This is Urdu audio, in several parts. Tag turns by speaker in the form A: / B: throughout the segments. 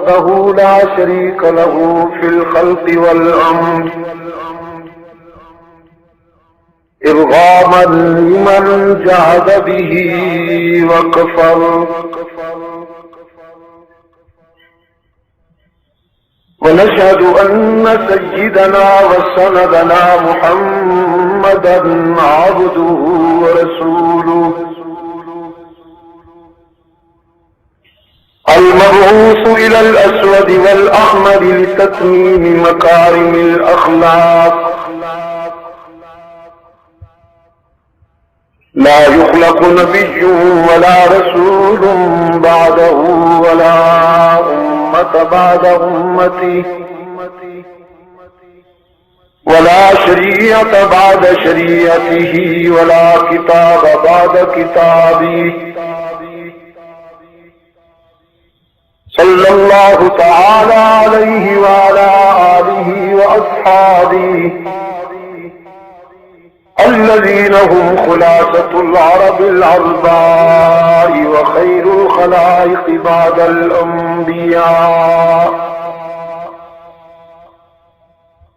A: وحده لا شريك له في الخلق والأمر إرغاما لمن جحد به وكفر ونشهد أن سيدنا وسندنا محمدا عبده ورسوله المبعوث إلى الأسود والأحمر لتتميم مكارم الأخلاق لا يخلق نبي ولا رسول بعده ولا أمة بعد أمته ولا شريعة بعد شريعته ولا كتاب بعد كتابه صلى الله تعالى عليه وعلى آله وأصحابه الذين هم خلاصة العرب العرباء وخير الخلائق بعد الأنبياء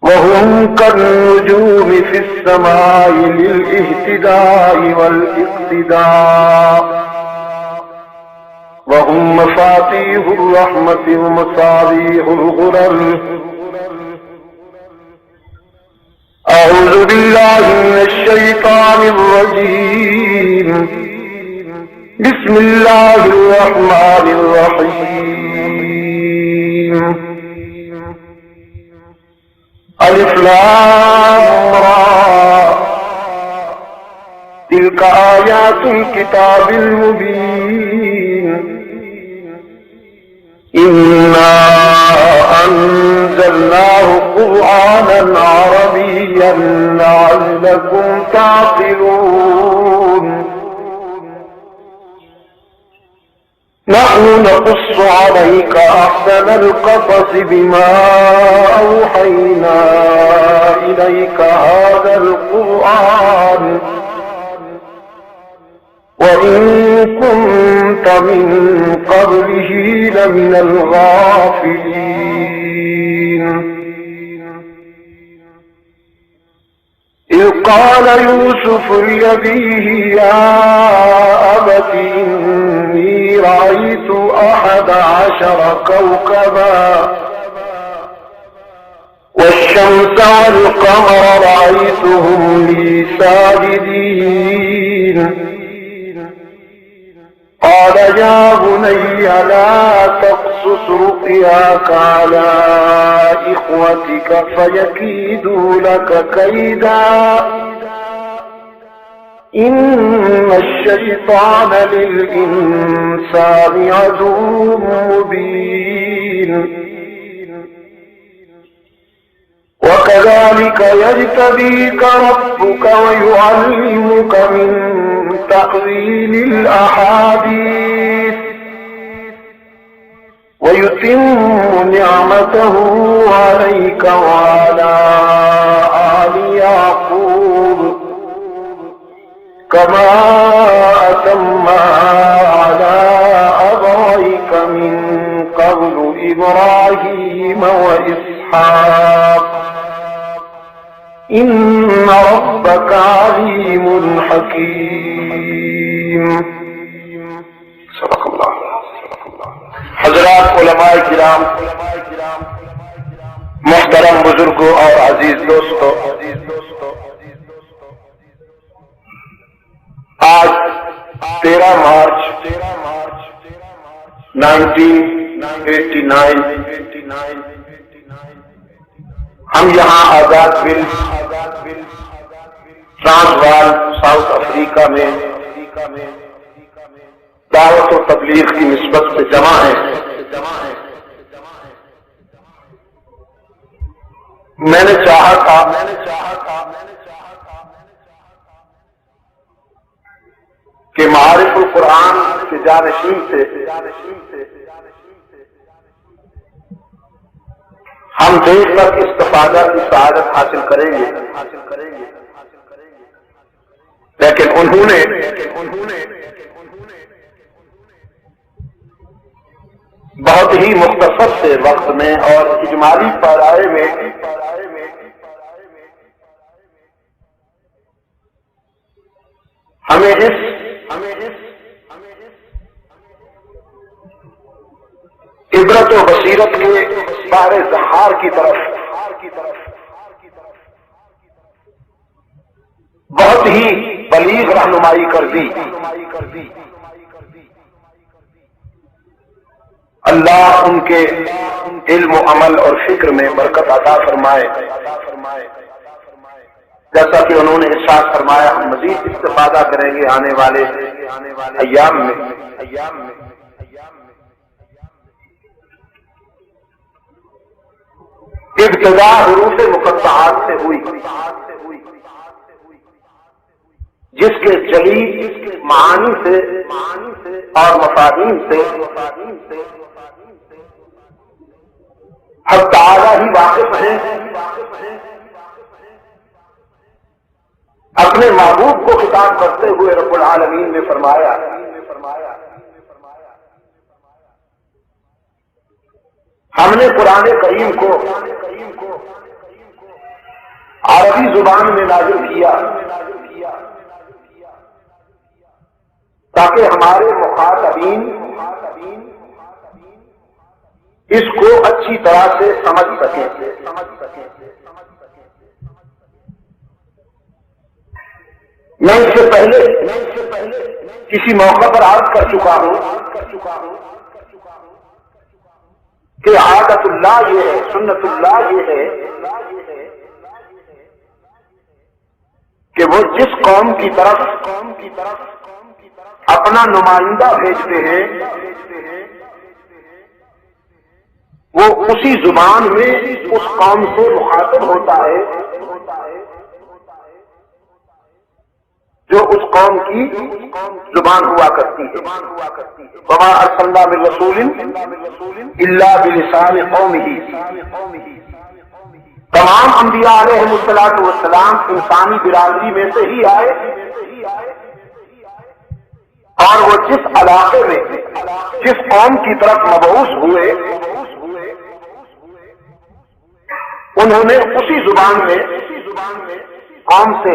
A: وهم كالنجوم في السماء للاهتداء والاقتداء وهم مفاتيح الرحمة ومصابيح الغرر أعوذ بالله من الشيطان الرجيم بسم الله الرحمن الرحيم ألف لام را تلك آيات الكتاب المبين إنا أنزلناه قرآنا عربيا لعلكم تعقلون نحن نقص عليك أحسن القصص بما أوحينا إليك هذا القرآن وإن كنت من قبله لمن الغافلين إذ قال يوسف لأبيه يا أبت إني رأيت 11 كوكبا والشمس والقمر رأيتهم لي ساجدين قال يا بني لا تقصص رؤياك على إخوتك فيكيدوا لك كيدا إن الشيطان للإنسان عدو مبين وكذلك يجتبيك ربك ويعلمك من تأويل الأحاديث ويتم نعمته عليك وعلى آل يعقوب كما أتمها على أبويك من قبل إبراهيم وإسحاق إن ربك عليم حكيم صدق اللہ. حضرات علماء کرام، محترم بزرگوں اور عزیز دوستوں، آج 13 مارچ 1989 ہم یہاں آزاد ویلز ٹرانسوال ساؤتھ افریقہ میں دعوت و تبلیغ کی نسبت سے جمع ہیں. میں نے چاہا تھا کہ معارف القرآن کے جانشین سے ہم دیر تک استفادہ کی سعادت حاصل کریں گے، لیکن انہوں نے بہت ہی ہی مختصر سے وقت میں اور اجمالی پیرائے میں ہمیں اس عبرت و بصیرت کے بحر ذخار کی طرف بہت ہی بلیغ رہنمائی کر دی۔ اللہ ان کے علم و عمل اور فکر میں برکت عطا فرمائے۔ جیسا کہ انہوں نے ارشاد فرمایا، ہم مزید استفادہ کریں گے آنے والے ایام میں۔ ابتدا حروف مقطعات سے ہوئی، جس کے جلی معانی سے اور مفاہیم سے حق تعالی ہی واقف ہیں۔ اپنے محبوب کو خطاب کرتے ہوئے رب العالمین نے فرمایا، ہم نے قرآن کریم کو عربی زبان میں نازل کیا تاکہ ہمارے مخاطبین اس کو اچھی طرح سے سمجھ سکیں۔ میں اس سے پہلے کسی موقع پر عرض کر چکا ہوں کہ عادت اللہ یہ ہے، سنت اللہ یہ ہے کہ وہ جس قوم کی طرف اپنا نمائندہ بھیجتے ہیں وہ اسی زبان میں اس قوم سے مخاطب ہوتا ہے جو اس قوم کی زبان ہوا کرتی ہے۔ وما ارسلنا من رسول الا بلسان قومه، تمام انبیاء علیہ السلام انسانی برادری میں سے ہی آئے، اور وہ جس علاقے میں جس قوم کی طرف مبعوث ہوئے انہوں نے اسی زبان میں قوم سے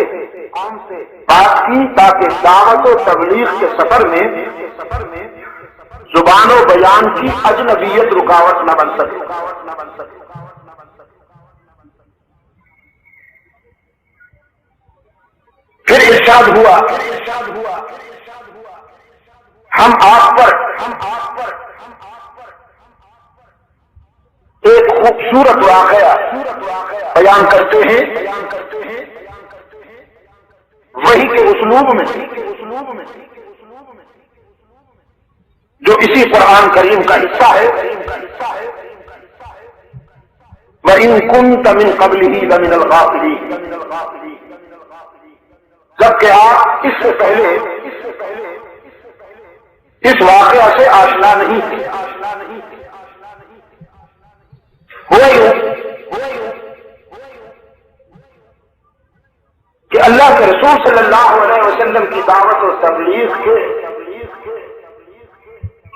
A: بات کی تاکہ دعوت و تبلیغ کے سفر میں زبان و بیان کی اجنبیت رکاوٹ نہ بن سکے۔ پھر ارشاد ہوا، ہم آپ پر ایک خوبصورت واقعہ بیان کرتے ہیں وحی کے اسلوب میں، جو اسی قرآن کریم کا حصہ ہے۔ وَإِن كُنتَ مِن قَبْلِهِ لَمِنَ الْغَافِلِينَ، جبکہ آپ اس سے پہلے اس واقعہ سے آشنا نہیں تھے۔ کہ اللہ کے رسول صلی اللہ علیہ وسلم کی دعوت اور تبلیغ کے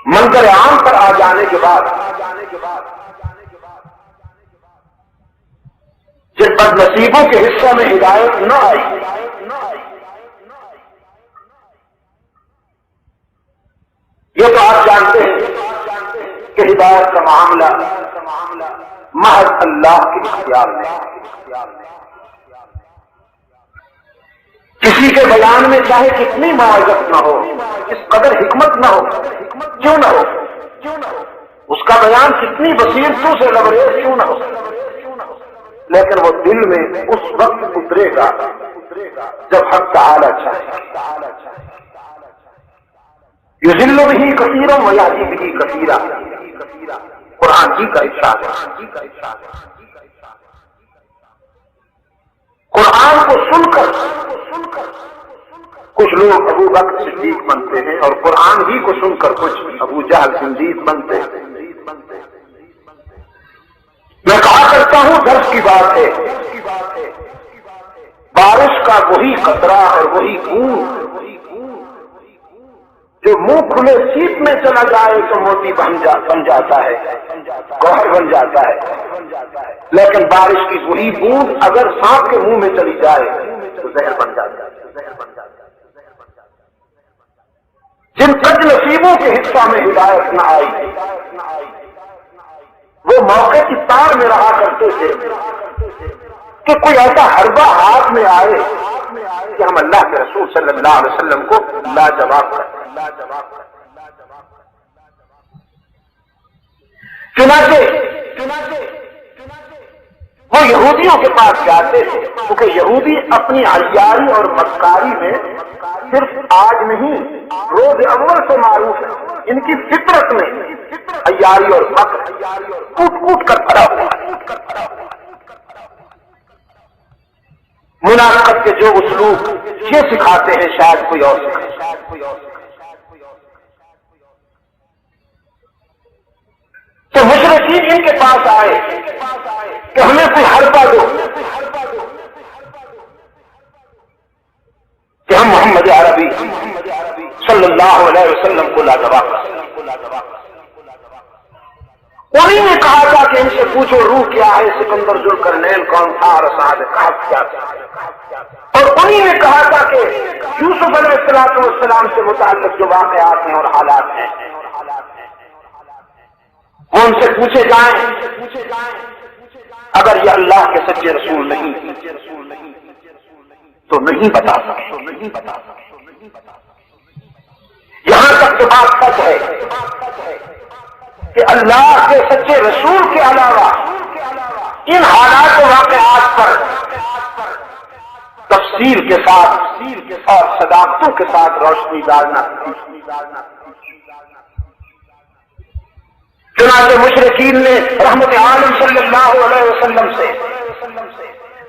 A: منظر عام پر آ جانے کے بعد جب بد نصیبوں کے حصوں میں ہدایت نہ آئی، یہ تو آپ جانتے ہیں کہ ہدایت کا معاملہ محض اللہ کے اختیار میں۔ کسی کے بیان میں چاہے کتنی معذرت نہ ہو، اس قدر حکمت نہ ہو، کیوں نہ ہو، اس کا بیان کتنی بصیرتوں سے لبریز کیوں نہ ہو، لیکن وہ دل میں اس وقت اترے گا جب حق تعالی چاہے۔ یذل به کثیرا ویہدی به کثیرا، قرآن جی کا ارشاد ہے۔ قرآن کو سن کر کچھ لوگ ابو بکر صدیق بنتے ہیں اور قرآن ہی کو سن کر کچھ ابو جہل زندید بنتے ہیں۔ میں کہا کرتا ہوں درس کی بات ہے، بارش کا وہی قطرہ اور وہی بوند جو منہ کھلے سیپ میں چلا جائے تو موتی بن جاتا ہے، گوہر بن جاتا ہے، لیکن بارش کی وہی بوند اگر سانپ کے منہ میں چلی جائے تو زہر بن جاتا ہے۔ جن بد نصیبوں کے حصہ میں ہدایت نہ آئی وہ موقع کی تار میں رہا کرتے تھے کہ کوئی ایسا حربہ ہاتھ میں آئے کہ ہم اللہ کے رسول صلی اللہ علیہ وسلم کو لاجواب کریں۔ چنانچہ وہ یہودیوں کے پاس جاتے تھے کیونکہ یہودی اپنی عیاری اور مکاری میں صرف آج نہیں روز اول سے معروف ہے، ان کی فطرت میں عیاری اور مکر کوٹ کوٹ کر بھرا ہوا ہے۔ منافقت کے جو اسلوب یہ سکھاتے ہیں شاید کوئی اور سکھائے۔ تو مشرکین ان کے پاس آئے کہ ہمیں کوئی حربہ دو کہ ہم محمد عربی صلی اللہ علیہ وسلم کو لاجواب کریں۔ انہی نے کہا تھا کہ ان سے پوچھو روح کیا ہے، سکندر ذوالقرنین کون تھا اور اصحاب کہف کیا تھا، اور انہی نے کہا تھا کہ یوسف علیہ السلام سے متعلق جو واقعات ہیں اور حالات ہیں وہ ان سے پوچھے جائیں۔ اگر یہ اللہ کے سچے رسول نہیں تو نہیں بتا سکتے۔ یہاں تک تو بات سچ ہے کہ اللہ کے سچے رسول کے علاوہ ان حالات و واقعات پر تفصیل کے ساتھ اور صداقتوں کے ساتھ روشنی ڈالنا۔ چنانچہ مشرکین نے رحمت عالم صلی اللہ علیہ وسلم سے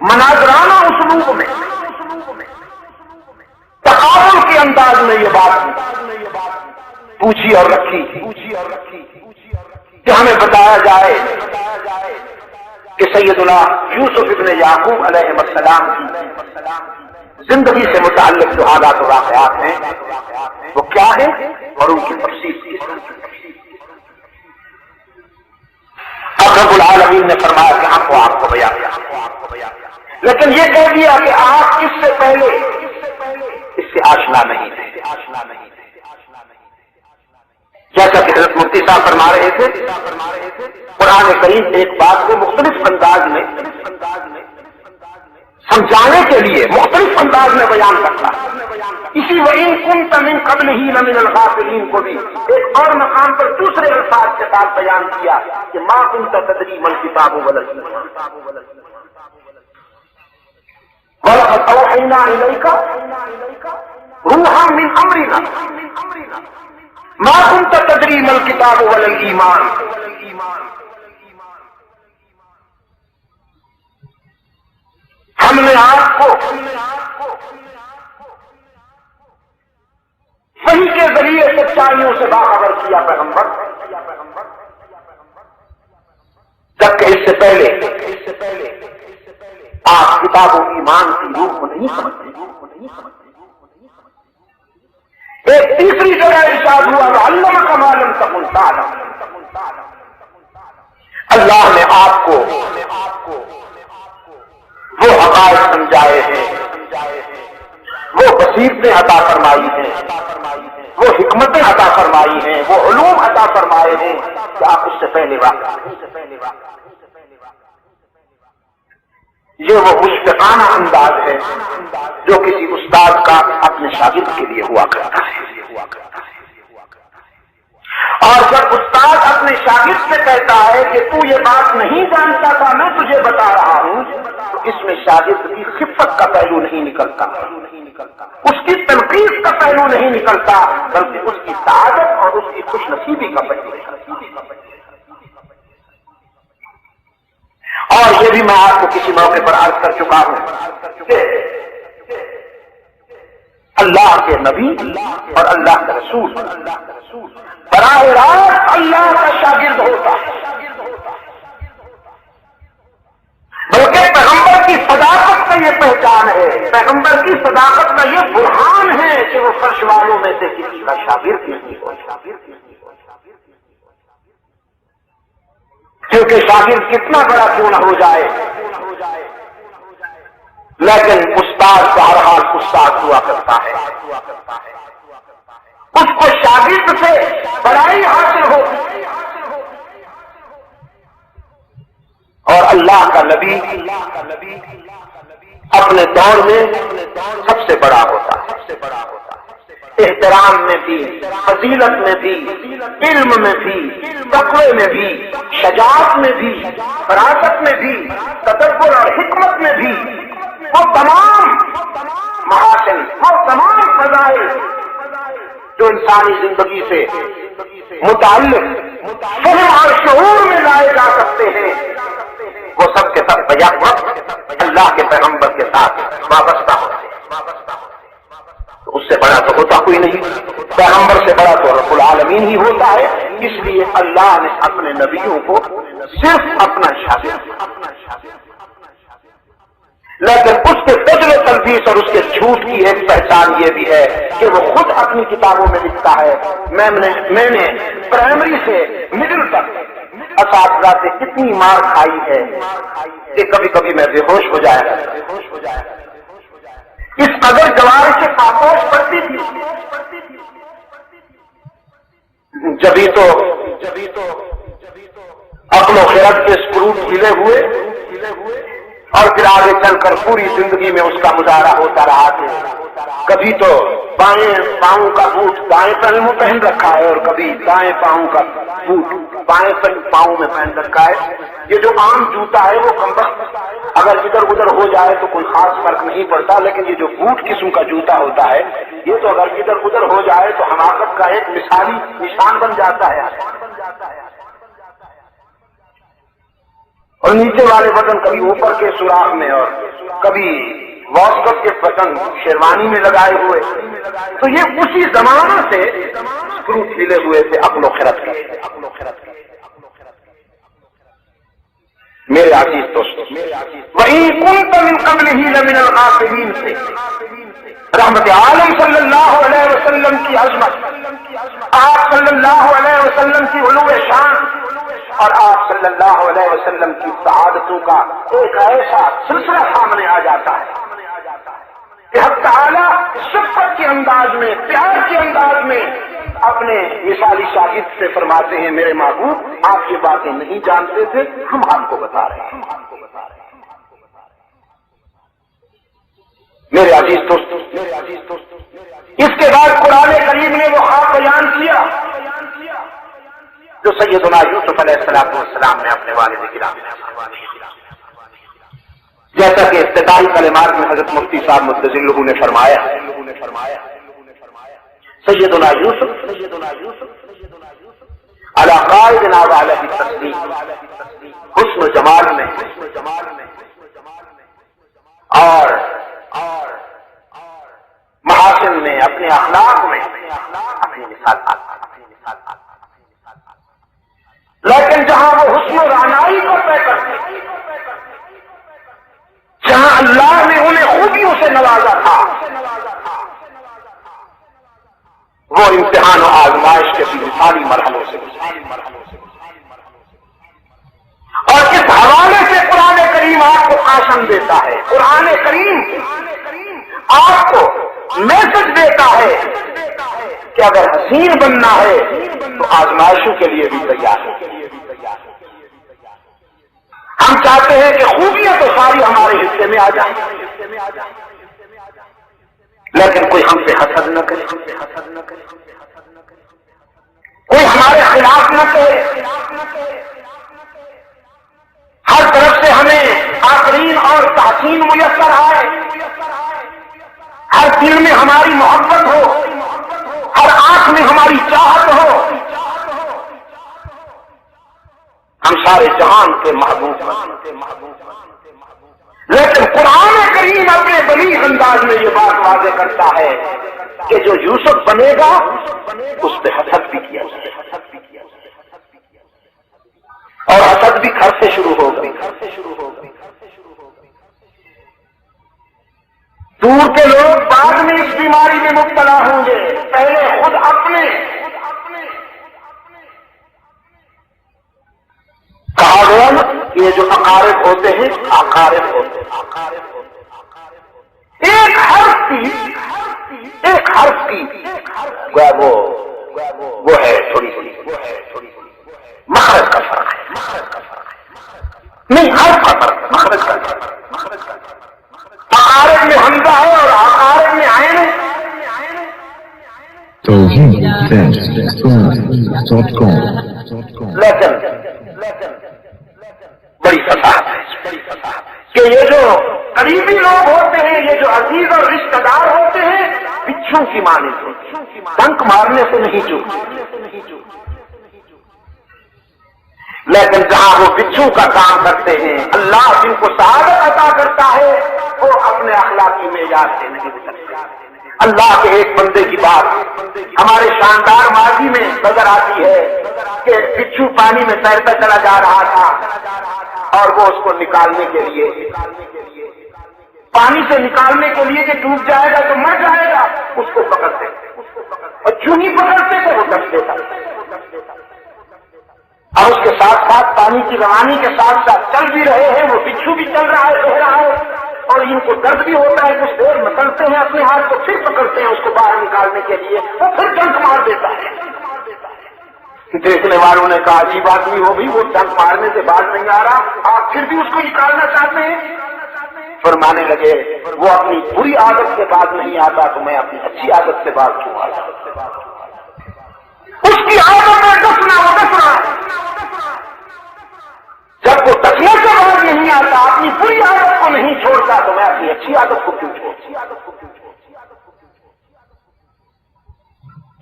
A: مناظرانہ اسلوب میں تقابل کے انداز میں یہ بات پوچھی اور رکھی کہ ہمیں بتایا جائے کہ سیدنا یوسف ابن یعقوب علیہ السلام کی زندگی سے متعلق جو حالات و واقعات ہیں وہ کیا ہیں اور ان کی تفصیل کی۔ اب رب العالمین نے فرمایا کہ ہم کو آپ کو بیان کیا، لیکن یہ کہہ دیا کہ آپ اس سے پہلے اس سے آشنا نہیں تھے۔ جیسا کہ حضرت مفتی صاحب فرما رہے تھے، قرآن کریم ایک بات کو مختلف انداز میں سمجھانے کے لیے مختلف انداز میں بیان کرتا ہے۔ اسی وَإِن كُنتَ مِن قَبْلِهِ لَمِنَ الْغَافِلِينَ کو بھی ایک اور مقام پر دوسرے الفاظ کے ساتھ بیان کیا کہ مَا كُنتَ تَدْرِي مَا الْكِتَابُ وَلَا الْإِيمَانُ وَلَقَدْ أَوْحَيْنَا إِلَيْكَ رُوحًا مِنْ أَمْرِنَا مَا كُنتَ تَدْرِي مَا الْكِتَابُ وَلَا الْإِيمَانُ۔ ہم نے آپ کو وحی کے ذریعے سچائیوں سے باخبر کیا پیغمبر، جبکہ اس سے پہلے آپ کتاب و ایمان کی روح کو نہیں سمجھتے۔ ایک تیسری جگہ ارشاد ہوا وَعَلَّمَكَ مَا لَمْ تَكُنْ تَعْلَمْ، اللہ نے آپ کو وہ حقائق سمجھائے ہیں، وہ بصیرتیں عطا فرمائی ہیں، وہ حکمتیں عطا فرمائی ہیں، وہ علوم عطا فرمائے ہیں کہ آپ اس سے پہلے واقع۔ یہ وہ مشفقانہ انداز ہے جو کسی استاد کا اپنے شاگرد کے لیے ہوا کرتا ہے، اور جب استاد اپنے شاگرد سے کہتا ہے کہ تو یہ بات نہیں جانتا تھا میں تجھے بتا رہا ہوں، تو اس میں شاگرد کی خفت کا پہلو نہیں نکلتا، اس کی تنقید کا پہلو نہیں نکلتا، بلکہ اس کی سعادت اور اس کی خوش نصیبی کا پہلو نکلتا۔ اور یہ بھی میں آپ کو کسی موقع پر عرض کر چکا ہوں کہ اللہ کے نبی اور اللہ کے رسول براہ راست اللہ کا شاگرد ہوتا ہے، بلکہ پیغمبر کی صداقت سے یہ پہچان ہے، پیغمبر کی صداقت کا یہ برہان ہے کہ وہ فرش والوں میں سے کسی کا شاگرد نہیں ہو، کیونکہ شاگرد کتنا بڑا کیوں نہ ہو جائے لیکن استاد بہرحال استاد ہوا کرتا ہے، اس کو شاگرد سے بڑائی حاصل ہو، اور اللہ کا نبی اپنے دور میں سب سے بڑا ہوتا ہے، احترام میں بھی، فضیلت میں بھی، علم میں بھی، تقوی میں بھی، شجاعت میں بھی، فراست میں بھی، تدبر اور حکمت میں بھی، وہ تمام محاسن، وہ تمام فضائل جو انسانی زندگی سے متعلق فہم اور شعور میں لائے جا سکتے ہیں، وہ سب کے سب بیک وقت اللہ کے پیغمبر کے ساتھ وابستہ ہوتے ہیں۔ اس سے بڑا تو ہوتا کوئی نہیں، پیغمبر سے بڑا تو رب العالمین ہی ہوتا ہے، اس لیے اللہ نے اپنے نبیوں کو صرف اپنا شاگرد، لیکن اس کے فضل و تلبیس اور اس کے جھوٹ کی ایک پہچان یہ بھی ہے کہ وہ خود اپنی کتابوں میں لکھتا ہے میں نے پرائمری سے مڈل تک اساتذہ سے کتنی مار کھائی ہے کہ کبھی کبھی میں بے ہوش ہو جایا، اس قدر جوار سے پاپوش پڑتی تھی، جبھی تو عقل و خرد کے اسکرو ڈھیلے ہوئے اور پھر آگے چل کر پوری زندگی میں اس کا مظاہرہ ہوتا رہا کہ کبھی تو بائیں پاؤں کا بوٹ دائیں پاؤں میں پہن رکھا ہے اور کبھی دائیں پاؤں کا بوٹ بائیں پاؤں میں پہن رکھا ہے۔ یہ جو عام جوتا ہے وہ کمبخت اگر ادھر ادھر ہو جائے تو کوئی خاص فرق نہیں پڑتا، لیکن یہ جو بوٹ قسم کا جوتا ہوتا ہے یہ تو اگر ادھر ادھر ہو جائے تو حماقت کا ایک مثالی نشان بن جاتا ہے، اور نیچے والے بٹن کبھی اوپر کے سوراخ میں اور کبھی واسکٹ کے بٹن شیروانی میں لگائے ہوئے، تو یہ اسی زمانہ سے اسکرو کھلے ہوئے تھے عقل و خرد کے۔ میرے عزیز دوستو، وَإِن كُنتَ مِن قَبْلِهِ لَمِنَ الْغَافِلِينَ سے رحمت عالم صلی اللہ علیہ وسلم کی عظمت، آپ صلی اللہ علیہ وسلم کی علو شان اور آپ صلی اللہ علیہ وسلم کی سعادتوں کا ایک ایسا سلسلہ سامنے آ جاتا ہے کہ حق تعالیٰ شفقت کے انداز میں، پیار کے انداز میں اپنے مثالی شاگرد سے فرماتے ہیں میرے محبوب آپ یہ باتیں نہیں جانتے تھے، ہم آپ کو بتا رہے ہیں۔ میرے عزیز دوستو، اس کے بعد قرآن کریم نے وہ خواب بیان کیا جو سیدنا یوسف علیہ السلام نے اپنے والد گرامی نے فرمایا، جیسا کہ افتتاحی کلمات میں حضرت مفتی صاحب مدظلہ نے فرمایا، سیدنا یوسف علی قائدنا وعلیہ التسلیم، حسن و جمال میں اور محاسن میں، اپنے اخلاق میں اپنی مثال لیکن جہاں وہ حسن و رعنائی کو طے کرتے، جہاں اللہ نے انہیں خوبیوں سے نوازا تھا، وہ امتحان و آزمائش کے مثالی مرحلوں سے اور اس حوالے سے قرآن کریم آپ کو آشن دیتا ہے، قرآن کریم آپ کو میسج دیتا ہے کہ اگر حسین بننا ہے تو آزمائشوں کے لیے بھی تیار ہے۔ ہم چاہتے ہیں کہ خوبیاں تو ساری ہمارے حصے میں آ جائیں، لیکن کوئی ہم پہ حسد نہ کرے، کوئی ہمارے خلاف نہ کہے، ہر طرف سے ہمیں آفرین اور تحسین میسر آئے، ہر دل میں ہماری محبت ہو، ہر آنکھ میں ہماری چاہت ہو، ہم سارے جہان کے محبوب ہیں۔ لیکن قرآن کریم اپنے بلیغ انداز میں یہ بات واضح کرتا ہے کہ جو یوسف بنے گا اس پہ حسد بھی کیا جائے، اور حسد بھی گھر سے شروع ہوگا۔ دور کے لوگ بعد میں اس بیماری میں مبتلا ہوں گے، پہلے خود اپنے کہا گیا نا، یہ جو اقارب ہوتے ہیں اقارب ہوتے ہیں، ایک حرف کی وہ ہے تھوڑی سی مخرج کا فرق ہے، نہیں حرف کا فرق، مخرج کا فرق۔ اقارب میں حمزہ ہے اور اقارب میں عین ہے۔ لیکن بڑی فصاحت ہے کہ یہ جو قریبی لوگ ہوتے ہیں، یہ جو عزیز اور رشتہ دار ہوتے ہیں، بچھو کی مانند ہوتے ہیں، ڈنک مارنے سے نہیں چوکتے، لیکن جہاں وہ بچھو کا کام کرتے ہیں، اللہ جن کو سعادت عطا کرتا ہے وہ اپنے اخلاقی معیار سے نہیں گزرتے۔ اللہ کے ایک بندے کی بات ہمارے شاندار ماضی میں نظر آتی ہے کہ بچھو پانی میں تیرتا چلا جا رہا تھا اور وہ اس کو نکالنے کے لیے، پانی سے نکالنے کے لیے کہ ڈوب جائے گا تو مر جائے گا، اس کو پکڑتے اور جو ہی پکڑتے تھے وہ ڈس دیتا، اور اس کے ساتھ ساتھ پانی کی روانی کے ساتھ ساتھ چل بھی رہے ہیں، وہ بچھو بھی چل رہا ہے، بہ رہا ہے، اور ان کو درد بھی ہوتا ہے، کچھ دیر مکلتے ہیں اپنے ہاتھ کو، پھر پکڑتے ہیں اس کو باہر نکالنے کے لیے، وہ پھر ڈنک مار دیتا ہے۔ دیکھنے والوں نے کہا عجیب آدمی ہو بھی، وہ ڈنک مارنے سے باز نہیں آ رہا، آپ پھر بھی اس کو نکالنا چاہتے ہیں۔ فرمانے لگے وہ اپنی بری عادت سے باز نہیں آتا تو میں اپنی اچھی عادت سے باز کیوں آتا؟ اس کی عادت میں ڈسنا وہ ڈس رہا ہے، جب وہ ڈسنے سے باز نہیں آتا، اپنی بری عادت کو نہیں چھوڑتا تو میں اپنی اچھی عادت کو کیوں چھوڑ؟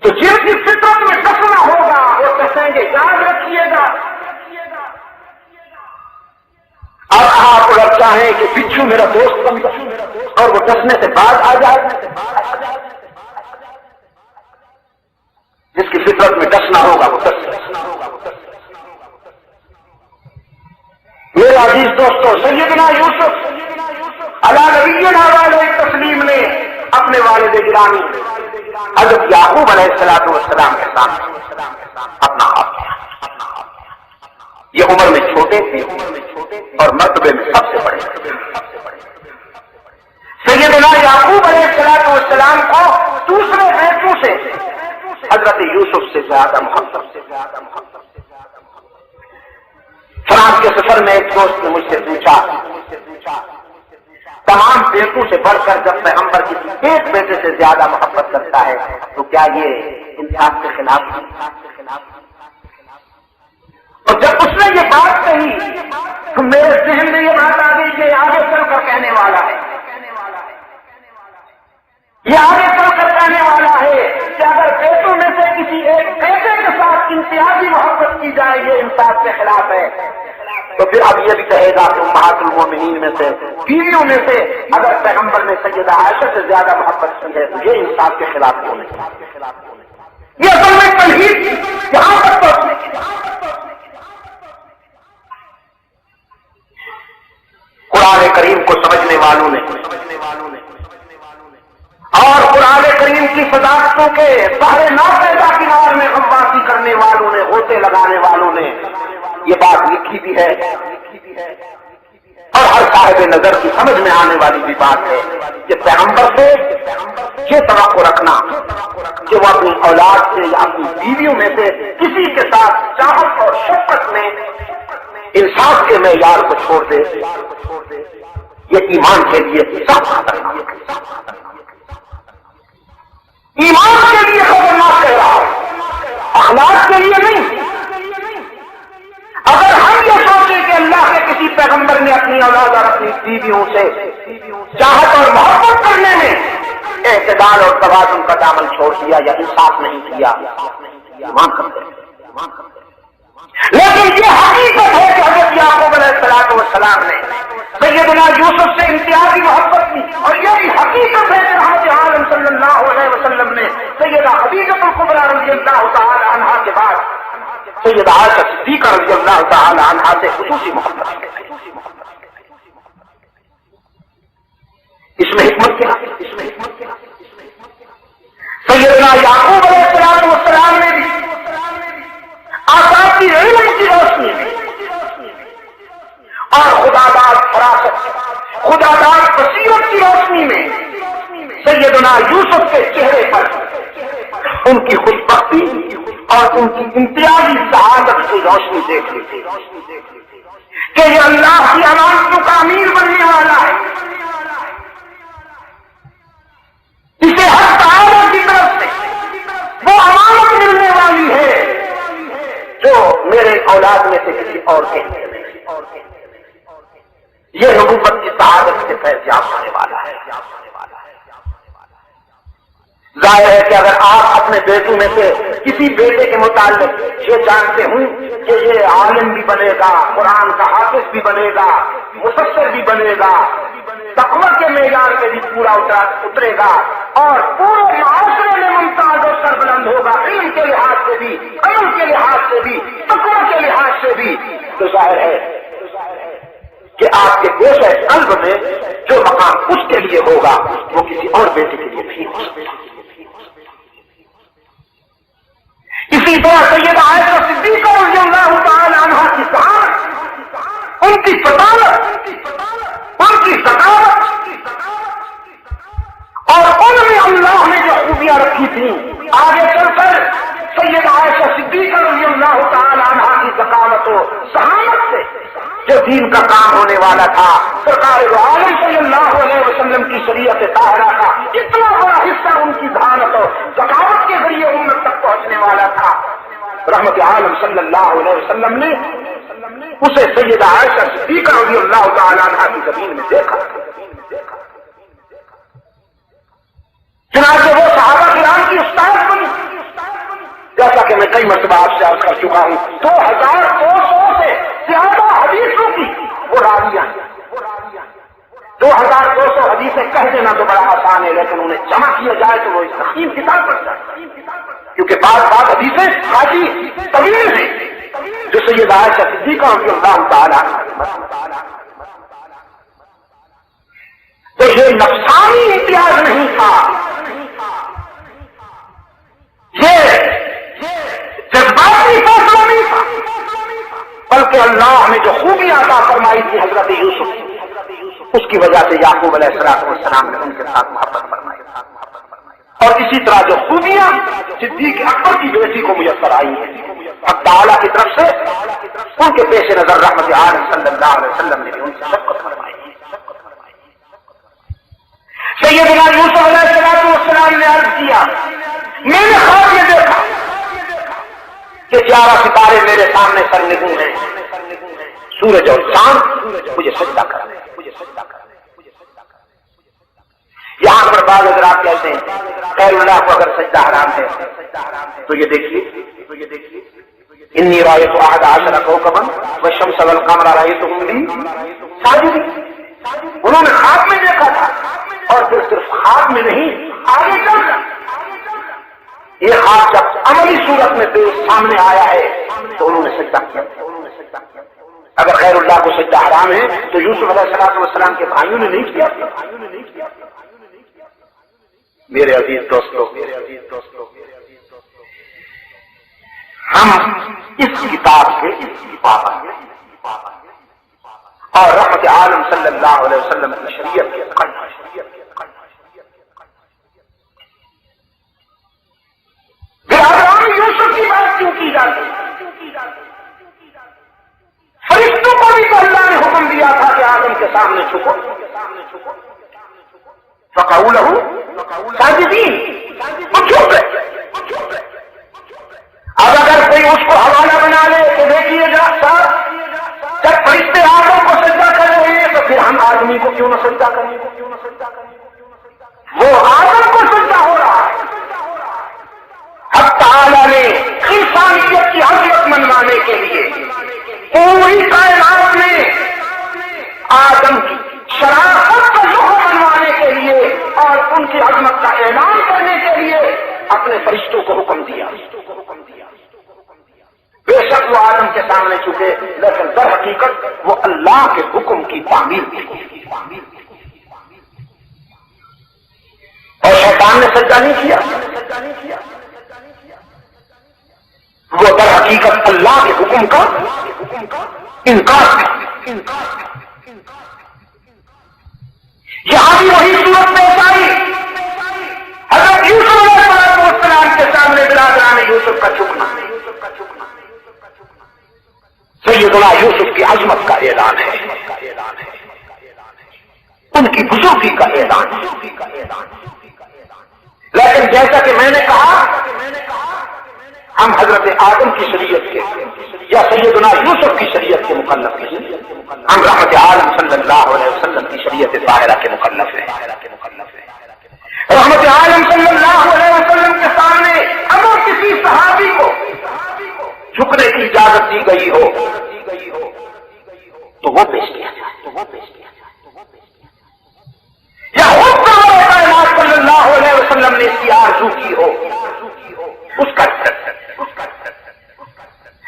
A: تو جن کی فطرت میں ڈسنا ہوگا وہ ڈسیں گے، یاد رکھیے گا۔ اب آپ اگر چاہیں کہ بچھو میرا دوست بن جائے اور وہ ڈسنے سے باز آ جائے، جس کی فطرت میں ڈسنا ہوگا وہ ڈس۔ میرے عزیز دوستو، سیدنا یوسف علی نبینا علیہ تسلیم نے اپنے والد گرامی حضرت یعقوب علیہ السلام کے سامنے اپنا ہاتھ کیا۔ یہ عمر میں چھوٹے تھے اور مرتبے میں سب سے بڑے تھے۔ سیدنا یعقوب علیہ السلام کو دوسرے بیٹوں سے حضرت یوسف سے زیادہ محبت۔ فرانس کے سفر میں ایک دوست نے مجھ سے پوچھا، تمام بیٹوں سے بڑھ کر جب پیغمبر کسی ایک بیٹے سے زیادہ محبت کرتا ہے تو کیا یہ انصاف کے خلاف ہے؟ اور جب اس نے یہ بات کہی تو میرے ذہن میں یہ بات آ گئی کہ آگے چل کر کہنے والا ہے، یہ آگے چل کر کہنے والا ہے کہ اگر بیٹوں میں سے کسی ایک بیٹے کے ساتھ امتیازی محبت کی جائے یہ انصاف کے خلاف ہے، تو پھر اب یہ بھی کہے گا کہ امہات المومنین میں سے، بیویوں میں سے اگر پیغمبر نے سیدہ عائشہ سے زیادہ محبت کی ہے تو یہ انصاف کے خلاف کیوں نہیں؟ یہ اصل میں تلحیق یہاں تک پہنچنے کی۔ قرآن کریم کو سمجھنے والوں نے اور قرآن کریم کی صداقتوں کے بحر ناپیدا کنار میں غواصی کرنے والوں نے، غوطے لگانے والوں نے یہ بات لکھی بھی ہے، اور ہر صاحب نظر کی سمجھ میں آنے والی بھی بات ہے کہ پیغمبر سے یہ توقع رکھنا کہ وہ اپنی اولاد سے یا اپنی بیویوں میں سے کسی کے ساتھ چاہت اور شفقت میں انصاف کے معیار کو چھوڑ دے، یہ ایمان کے لیے سخت خطرناک ہے، ایمان کے لیے خطرناک کہہ رہا ہے، اخلاق کے لیے نہیں۔ اگر ہم یہ سوچیں کہ اللہ کے کسی پیغمبر نے اپنی اولاد اور اپنی بیویوں سے چاہت اور محبت کرنے میں اعتدال اور توازن کا دامن چھوڑ دیا یا انصاف نہیں کیا، ایمان کرتے ہیں۔ لیکن یہ حقیقت ہے کہ حضرت یعقوب علیہ السلام نے سیدنا یوسف سے امتیازی محبت کی، اور یہ بھی حقیقت ہے کہ حضرت عالم صلی اللہ علیہ وسلم نے سیدہ خدیجہ الکبریٰ رضی اللہ تعالی عنہا کے بعد سیدہ عائشہ صدیقہ رضی اللہ تعالی عنہا سے خصوصی محبت کی۔ اس میں حکمت کیا؟ سیدنا یعقوب علیہ السلام نے بھی آساتی علم کی روشنی میں اور خداداد فراست، خداداد بصیرت کی روشنی میں سیدنا یوسف کے چہرے پر ان کی خوش بختی اور ان کی امتیازی سعادت کی روشنی دیکھ لی تھی کہ یہ اللہ کی امانتوں کا امیر بننے والا ہے، اسے ہر تعالیٰ کی طرف سے وہ امانت ملنے والی ہے جو میرے اولاد میں سے کسی اور کے لیے نہیں۔ یہ نبوت کی سعادت سے فیضیاب ہونے والا ہے۔ ظاہر ہے کہ اگر آپ اپنے بیٹوں میں سے کسی بیٹے کے متعلق یہ جانتے ہوں کہ یہ عالم بھی بنے گا، قرآن کا حافظ بھی بنے گا، مفسر بھی بنے گا، تقوی کے معیار پہ بھی پورا اترے گا اور پورے معاشرے میں ممتاز اور سربلند ہوگا، علم کے لحاظ سے بھی، عمل کے لحاظ سے بھی، تقوی کے لحاظ سے بھی، تو ظاہر ہے کہ آپ کے گوشہ قلب میں جو مقام اس کے لیے ہوگا وہ کسی اور بیٹے کے لیے بھی ہو سکتا ہے۔ اسی طرح سیدہ عائشہ صدیقہ رضی اللہ تعالی عنہا کی شہادت، ان کی فضالت، ان کی ذکاوت اور ان میں اللہ نے جو خوبیاں رکھی تھیں، آگے چل کر سیدہ عائشہ صدیقہ رضی اللہ تعالی عنہا کی ذکاوت و شہامت سے جو دین کا کام ہونے والا تھا، سرکار دو عالم صلی اللہ علیہ وسلم کی شریعت طاہرہ کا اتنا بڑا حصہ ان کی ذہانت اور ذکاوت کے ذریعے امت تک پہنچنے والا تھا، رحمت عالم صلی اللہ علیہ وسلم نے اسے سیدہ عائشہ صدیقہ رضی اللہ تعالی عنہا کی زمین میں دیکھا۔ چنانچہ وہ صحابہ کرام کی استاد بنی، جیسا کہ میں کئی مرتبہ آپ سے عرض کر چکا ہوں، 2200 سے زیادہ حدیثوں کی وہ راویہ ہیں۔ 2200 حدیثیں کہہ دینا تو بڑا آسان ہے، لیکن انہیں جمع کیا جائے تو وہ اس تقسیم کتاب بن جائے، کیونکہ بعض حدیثیں خاصی طویل ہیں جو سیدہ عائشہ صدیقہ رضی اللہ تعالیٰ تو یہ نفسانی امتیاز نہیں تھا، یہ جذباتی فیصلہ نہیں تھا، بلکہ اللہ نے جو خوبیاں عطا فرمائی تھی حضرت یوسف، اس کی وجہ سے یعقوب علیہ السلام نے ان کے ساتھ محبت فرمائی، اور اسی طرح جو خوبیاں صدیق اکبر کی بیٹی کو میسر آئی ہیں، اب تعالیٰ کی طرف سے ان کے پیش نظر رحمت عالم صلی اللہ علیہ وسلم نے بھی ان سے شفقت فرمائی۔ سیدنا یوسف علیہ السلام نے عرض کیا، میں نے خواب میں دیکھا کہ 11 ستارے میرے سامنے سرنگوں ہیں، سورج اور چاند مجھے سجدہ کر رہے ہیں۔ یہاں پر بعض حضرات کہتے ہیں غیر اللہ کو اگر سجدہ حرام ہے تو یہ دیکھیے انی رأیت احد عشر کوكبا والشمس والقمر رأیتهم لی ساجدین، انہوں نے خواب میں دیکھا تھا، اور پھر صرف خواب میں نہیں آگے چل کر یہ خواب جب عملی صورت میں سامنے آیا ہے تو انہوں نے سجدہ کیا۔ اگر غیر اللہ کو سجدہ حرام ہے تو یوسف علیہ السلام کے بھائیوں نے نہیں کیا۔ میرے عزیز دوستو، ہم اس کتاب کے پابند ہیں اور رحمت عالم صلی اللہ علیہ وسلم کی شریعت کے قائم۔ برادران یوسف کی بات کیوں کی جاتی ہے؟ فرشتوں کو بھی تو اللہ نے حکم دیا تھا کہ آدم کے سامنے چھکو، فقعوا لہ ساجدین، وہ چھپ گئے۔ اب اگر کوئی اس کو حوالہ بنا لے تو دیکھیے گا جب فرشتے آدم کو سجدہ کر رہے ہیں تو پھر ہم آدمی کو کیوں نہ سجدہ کریں؟ وہ آدم کو سجدہ ہو رہا ہے۔ حق تعالیٰ نے انسانیت کی عظمت منوانے کے لیے پوری کائنات میں آدم کی شرافت کا ظہور منوانے کے لیے اور ان کی عظمت کا اعلان کرنے کے لیے اپنے فرشتوں کو حکم دیا۔ بے شک وہ آدم کے سامنے چکے، لیکن در حقیقت وہ اللہ کے حکم کی تعمیل تھی، اور شیطان نے سجدہ نہیں کیا۔ وہ در حقیقت اللہ کے حکم کا انکار کرتے. یہاں بھی وہی صورت پیش آئی. حضرت یوسف علیہ السلام کے سامنے برادران یوسف کا جھکنا, سیدنا یوسف کی عظمت کا اعلان ہے, ان کی بزرگی کا اعلان ہے. لیکن جیسا کہ میں نے کہا, ہم حضرت آدم کی شریعت کے یا سیدنا یوسف کی شریعت کے مکلف نہیں, ہم رحمت عالم صلی اللہ علیہ وسلم کی شریعت طاہرہ کے مکلف ہیں. رحمت عالم صلی اللہ علیہ وسلم کے سامنے اگر کسی صحابی کو جھکنے کی اجازت دی گئی ہو تو وہ پیش کیا جائے, یا خود کائنات صلی اللہ علیہ وسلم نے اس کی آرزو کی ہو اس کا.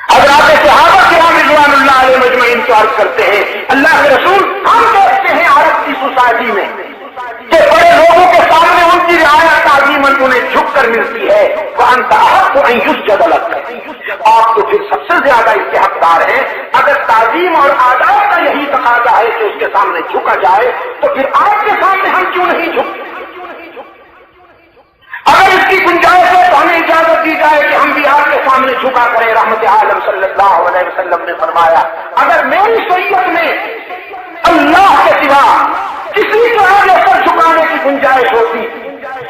A: حضرات صحابہ کرام رضوان اللہ علیہ مجمعین کو عرض کرتے ہیں, اللہ کے رسول ہم دیکھتے ہیں عرب کی سوسائٹی میں کہ بڑے لوگوں کے سامنے ان کی رعایت تعظیماً انہیں جھک کر ملتی ہے. وَأَنْتَ أَحَقُّ أَنْ يُسْجَدَ لَكَ, آپ تو پھر سب سے زیادہ اس کے حقدار ہیں. اگر تعظیم اور آداب کا یہی تقاضا ہے کہ اس کے سامنے جھکا جائے تو پھر آپ کے سامنے ہم کیوں نہیں جھکتے؟ اگر اس کی گنجائش ہے تو ہمیں اجازت دی جائے کہ ہم بھی آپ کے سامنے جھکا کریں. رحمت عالم صلی اللہ علیہ وسلم نے فرمایا, اگر میری شریعت میں اللہ کے سوا کسی کو آگے سر جھکانے کی گنجائش ہوتی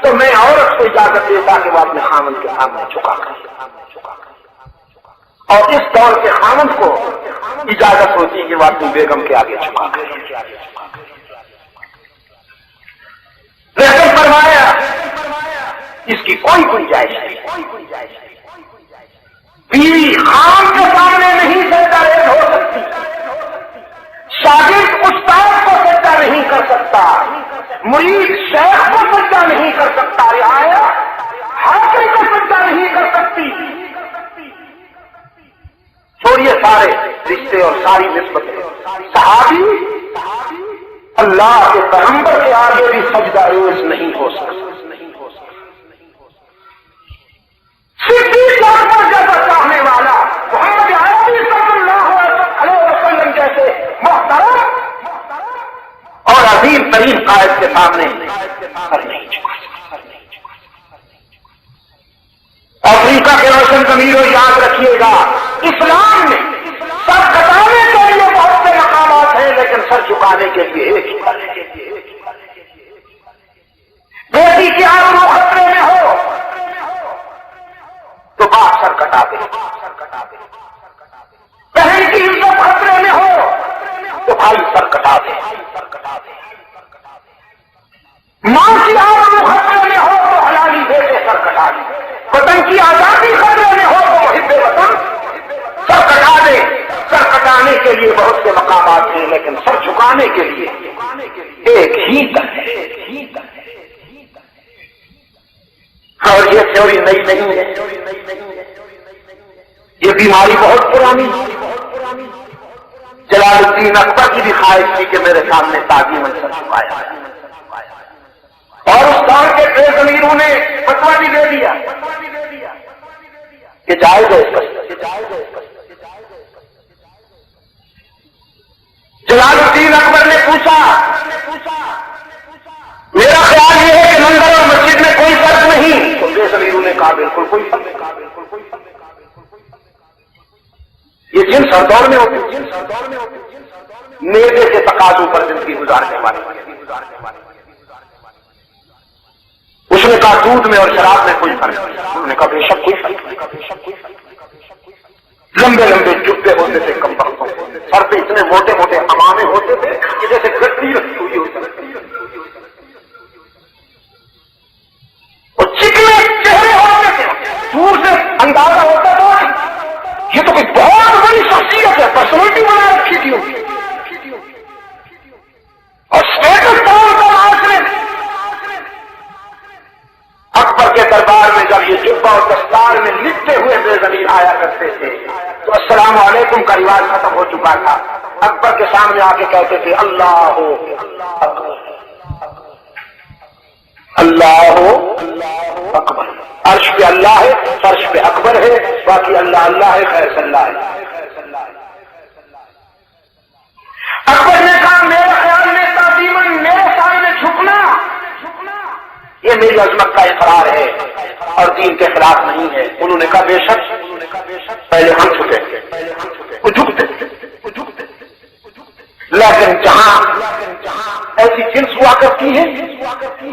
A: تو میں عورت کو اجازت دیتا کہ وہ اپنے خامند کے سامنے جھکا کرے, اور اس دور کے خامند کو اجازت ہوتی کہ وہ اپنی بیگم کے آگے جھکا کرے. لیکن فرمایا اس کی کوئی گنجائش نہیں. بیوی خام کے سامنے نہیں سجدہ ریز ہو سکتی, شاگرد استاد کو سجدہ نہیں کر سکتا, مرید شیخ کو سجدہ نہیں کر سکتا, رعایا حاکم کو سجدہ نہیں کر سکتی. چھوڑیے سارے رشتے اور ساری نسبتیں, صحابی اللہ کے پیغمبر کے آگے بھی سجدہ ریز نہیں ہو سکتا. صدیق اکبر جیسا چاہنے والا محمد عربی صلی اللہ علیہ وسلم جیسے محترم اور عظیم ترین قائد کے سامنے سر نہیں جھکا سکتا. افریقہ کے روشن ضمیروں یاد رکھیے گا, اسلام میں سر کٹانے کے لیے بہت سے مقامات ہیں لیکن سر جھکانے کے لیے ایک ہی ہے. بیٹی کی آبرو خطرے میں ہو تو باپ سر کٹا دے, بہن کی عزت خطرے میں ہو تو بھائی سر کٹا دے, ماں کی آبرو خطرے میں ہو تو حلالی بیٹے سر کٹا دے, وطن کی آزادی خطرے میں ہو تو محب وطن سر کٹا دے. سر کٹانے کے لیے بہت سے مقامات ہیں لیکن سر جھکانے کے لیے ایک ہی تک ہے. اور یہ تھیوری نئی نہیں ہے, یہ بیماری بہت پرانی. جلال الدین اکبر کی بھی خواہش تھی کہ میرے سامنے تعظیماً سر جھکایا, اور اس دور کے بے ضمیروں نے فتویٰ بھی دے دیا کہ جائز ہے. جلال الدین اکبر نے پوچھا, میرا خیال یہ ہے کہ مندر اور مسجد میں کوئی فرق نہیں. تو بے ضمیروں نے کہا بالکل کوئی فرق نہیں. یہ جن سردور میں ہوتے میوے کے تقاضوں پر زندگی گزارنے والے. اس نے کہا دودھ میں اور شراب میں کوئی فرق نہیں. انہوں نے کہا بے شک کوئی فرق نہیں. لمبے لمبے جبے ہوتے تھے, کم وقتوں سر پہ اتنے موٹے موٹے امامے ہوتے تھے کہ جیسے گٹی رکھی ہوئی ہوتی, اور چکنے چہرے ہوتے تھے, دور سے اندازہ ہوتا تھا یہ تو کوئی بہت بڑی شخصیت ہے, پرسنالٹی بنا رکھی تھی ہوگی. اور اسٹیٹس طور پر معاشرے اکبر کے دربار میں جب یہ جبہ اور دستار میں لکھتے ہوئے بے ضمیر آیا کرتے تھے تو السلام علیکم کا رواج ختم ہو چکا تھا. اکبر کے سامنے آ کے کہتے تھے اللہ ہو اکبر, اللہ اکبر، عرش پہ اللہ ہے، فرش پہ اکبر ہے، باقی اللہ اللہ ہے، خیر اللہ ہے۔ اکبر نے کہا میرے خیال میں تعظیماً میرے سامنے جھکنا یہ میری عظمت کا اقرار ہے اور دین کے خلاف نہیں ہے۔ انہوں نے کہا بے شک، پہلے ہم جھکے، وہ جھکتے، لیکن جہاں ایسی جنس ہوا کرتی ہے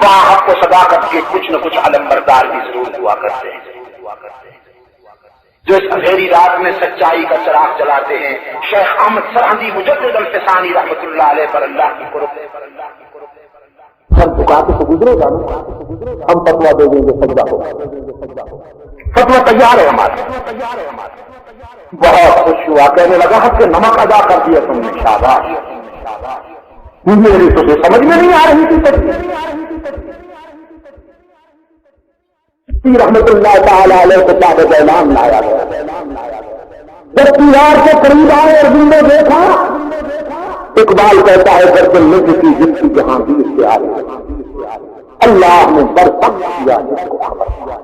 A: وہاں آپ کو صداقت کے کچھ نہ کچھ علمبردار بھی ضرور ہوا کرتے ہیں، جو اس اندھیری رات میں سچائی کا چراغ جلاتے ہیں۔ شیخ احمد سرہندی مجدد الفسانی رحمۃ اللہ علیہ پر اللہ کی قرب، سب جھکا کے تو گزرے گا نا، ہم فتوا دے دیں گے، سجدہ ہو، فتوا تیار ہے ہمارا۔ بہت خوش ہوا، کہنے لگا حق سے نمک ادا کر دیا تم نے، شاباش، میری تجھے سمجھ میں نہیں آ رہی تھی۔ رحمت اللہ تعالی علیہ کو کتاب اعلان لایا گیا، جب تیار کے قریب آئے اور دن میں دیکھا، اقبال کہتا ہے گردن میں کی جس کی جہاں بھی اس سے آ رہی، اللہ نے برسک کیا جس کو خبر کیا،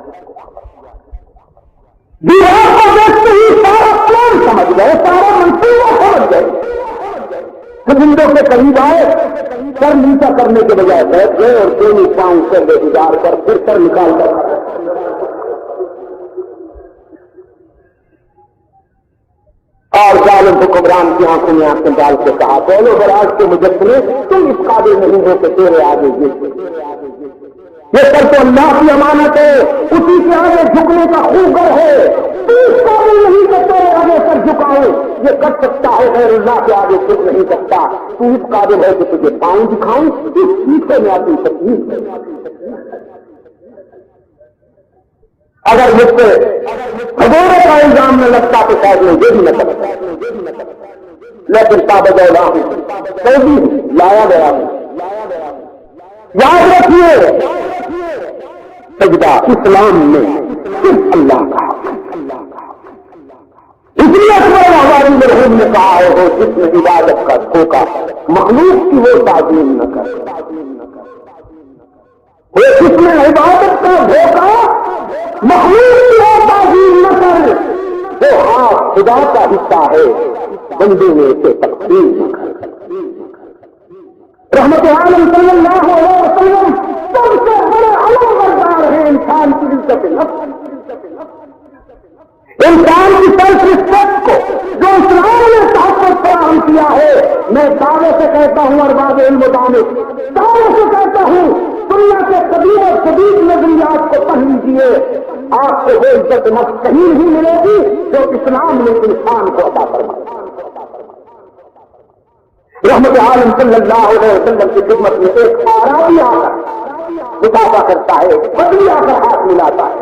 A: دیوار کو دیکھتے ہی سارا پلان سمجھ گئے، سارا منصوبہ سمجھ گئے۔ زندوں کے قریب آئے، سر نیچا کرنے کے بجائے بیٹھ گئے اور دونوں پاؤں سے بے گزار کر پھر سر نکال کر اور ظالم حکمران کی آنکھوں میں آنکھیں ڈال کے کہا بولو براز کے مجسمے تم اس قابل نہیں ہو کہ تیرے آگے یہ سر تو اللہ کی امانت ہے، اسی کے آگے جھکنے کا خوگر ہے، تو اس قابل نہیں کہ تیرے آگے سر جھکاؤ، یہ کر سکتا ہے غیر اللہ کے آگے جھک نہیں سکتا، تو اس قابل ہے کہ تجھے پاؤں دکھاؤں، اس سیکھے میں آتی تکلیف ہے۔ اگر مجھ سے حضور کا الزام نہ لگتا تو شاید میں یہ بھی نہ کرتا، لیکن تابع ہوں، لایا گیا ہوں۔ یاد رکھیے سجدہ اسلام میں صرف اللہ کا حق، اس لیے اکبر ہماری مرحوم نے کہا ہے وہ جس میں عبادت کا دھوکہ مخلوق کی وہ تعظیم نہ کر، وہ جس میں عبادت کا دھوکہ مخلوق کی وہ تعظیم نہ کر، وہ ہاں خدا کا حصہ ہے، بندے نے اسے تقسیم نہ کر۔ رحمت عالم صلی اللہ علیہ وسلم سب سے بڑے علمبردار ہیں انسان کی عزت نفس، انسان کی سیلف رسپیکٹ کو جو اسلام نے تحفظ فراہم کیا ہے۔ میں دعوے سے کہتا ہوں، ارباب علم و دانش دعوے سے کہتا ہوں، دنیا کے قدیم اور جدید نظریات کو پڑھ لیجیے، آپ کو وہ عزت نفس کہیں نہیں ملے گی جو اسلام نے انسان کو عطا فرمائی۔ رحمت عالم صلی اللہ علیہ وسلم کی خدمت میں ایک آرابی آ کر مطالبہ کرتا ہے، بدلی آ کر ہاتھ ملاتا ہے،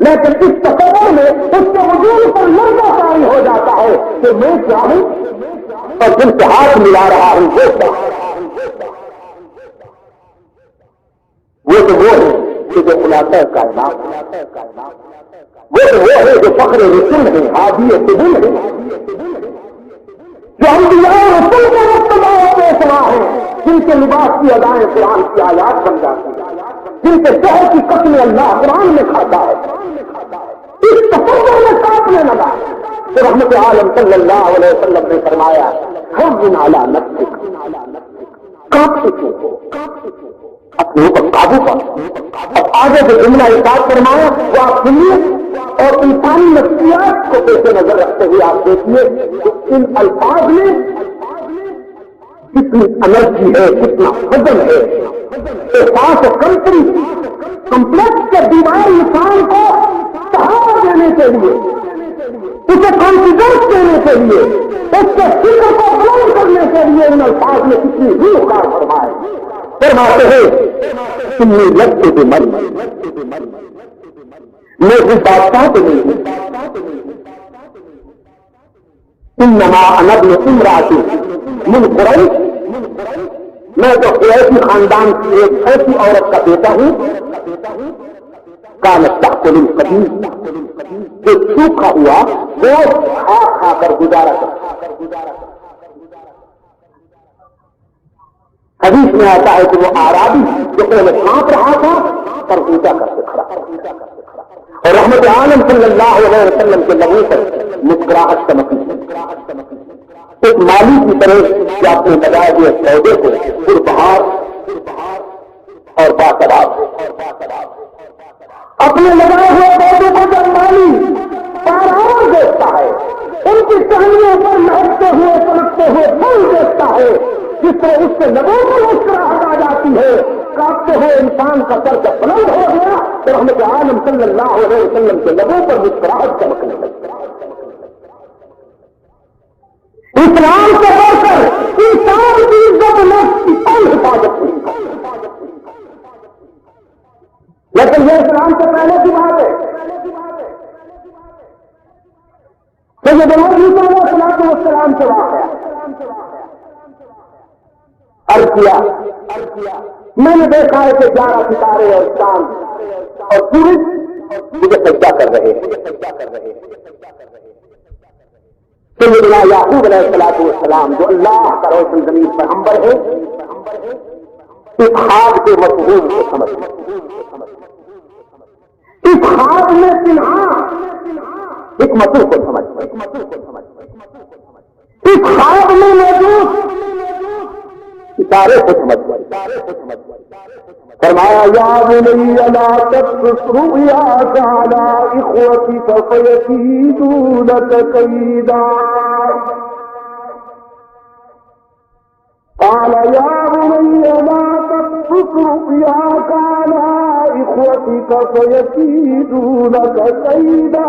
A: لیکن اس تصور میں اس کے وجود پر لرزہ طاری ہو جاتا ہے کہ میں کیا ہوں اور جن سے ہاتھ ملا رہا ہوں وہ کیا، وہ تو وہ ہے کہ جو خلاصہ کائنات، وہ تو وہ ہے جو فخر رسول ہے، ہادی قبول ہے، جو انبیاء رسول کے مقتدیٰ پیشوا ہیں، جن کے لباس کی ادائیں قرآن کی آیات بن جاتی ہیں، جن کے شہر کی قسم اللہ قرآن میں کھاتا ہے، اس تصور میں کاٹنے لگا تو رحمت عالم صلی اللہ علیہ وسلم نے فرمایا حزن علی نفسک، کاپ سکو اپنے اوپر قابو پر۔ اب آگے جو جملہ ارشاد فرمایا وہ آپ سنیے اور انسانی نفسیات کو پیش نظر رکھتے ہوئے آپ دیکھیے کہ ان الفاظ میں کتنی انرجی ہے، کتنا وزن ہے۔ احساس کمپلیکس کے بیمار انسان کو سہارا دینے کے لیے، اسے کانفیڈنس دینے کے لیے، اس کے فکر کو بلند کرنے کے لیے ان الفاظ میں کتنی روح کار فرمائے۔ فرماتے ہیں تمہیں لگتے بھی من میں بھی بادشاہ تو نہیں ہوں، انما انا ابن امراتی من قریش، میں تو قریشی خاندان کی ایک ایسی عورت کا بیٹا ہوں، کانت تاکل القدیم، جو سوکھا ہوا گوشت کھا کھا کر گزارا کرتا۔ حدیث میں آتا ہے کہ وہ اعرابی جو پہلے کانپ رہا تھا پر اونچا کر کے کھڑا اور رحمت عالم صلی اللہ علیہ وسلم کے لبوں پر مسکراہٹ چمکی. ایک مالی کی طرح کہ آپ نے لگائے ہوئے پودے کو پربہار اور باثبات اپنے لگائے ہوئے پودے کو جب مالی پارار دیکھتا ہے ان کی ٹہنیوں پر لہرتے ہوئے پلکتے ہوئے پھول دیکھتا ہے جس طرح اس کے لبوں پر مسکراہٹ آ جاتی ہے کاپتے ہوئے انسان کا سر جب بلند ہو گیا تو رحمت عالم صلی اللہ علیہ وسلم کے لبوں پر مسکراہٹ چمکنے لگی. اسلام سے بڑھ کر انسان کی عزت نفس کی کوئی حفاظت نہیں ہے. لیکن یہ اسلام سے پہلے کی بات ہے کہ یہ دونوں علیہ السلام سے واقعہ عرض کیا میں نے دیکھا ہے کہ 11 ستارے اور چاند اور سورج مجھے سجدہ کر رہے ہیں. سیدنا یعقوب علیہ السلام جو اللہ کا روشن زمین پر ہمبر ہے اس خواب کے مفہوم کو سمجھ اس خواب میں تنہا حکمتوں کو سمجھ اس خواب میں موجود ستارے کو سمجھ فرمایا یا بنی لا تقصص رؤیاک علی اخوتک فیکیدوا لک کیدا قال یا بنی لا تقصص رؤیاک علی اخوتک فیکیدوا لک کیدا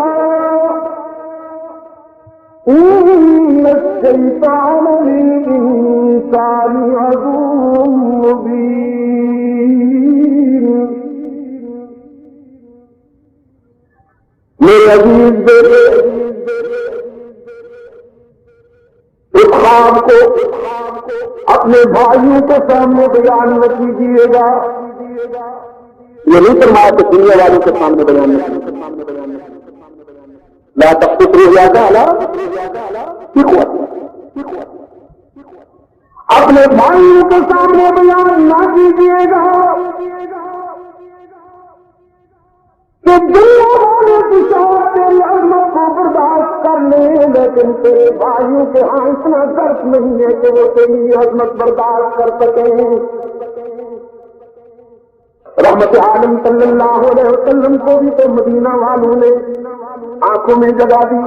A: ان الشیطان للانسان عدو مبین. میرے عزیز بیٹے اس خواب کو اپنے بھائیوں کے سامنے بیان نہ کیجیے گا. یہ نہیں فرمایا کہ دنیا والوں کے سامنے بیان نہ کیجیے. لا تقصص رؤیاک علی اخوتک اپنے بھائیوں کے سامنے بیان نہ کیجیے گا کہ دنیا والے کی شاید تیری عظمت کو برداشت کر لیں لیکن تیرے بھائیوں کے ہاں اتنا درد نہیں ہے کہ وہ تیری عظمت برداشت کر سکیں. رحمت عالم صلی اللہ علیہ وسلم کو بھی تو مدینہ والوں نے آنکھوں میں جگا دی.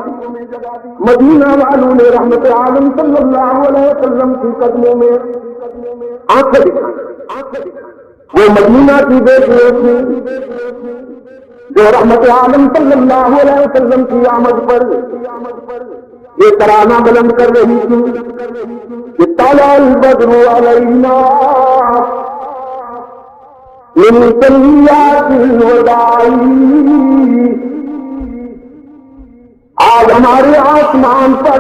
A: مدینہ والوں نے رحمت عالم صلی اللہ علیہ وسلم کی قدموں میں آنکھیں دکھائی. وہ مدینہ کی بیٹیاں تھیں جو رحمت عالم صلی اللہ علیہ وسلم کی آمد پر یہ ترانہ بلند کر رہی تھی کہ طلع البدر علینا من ثنیات الوداع. آج ہمارے آسمان پر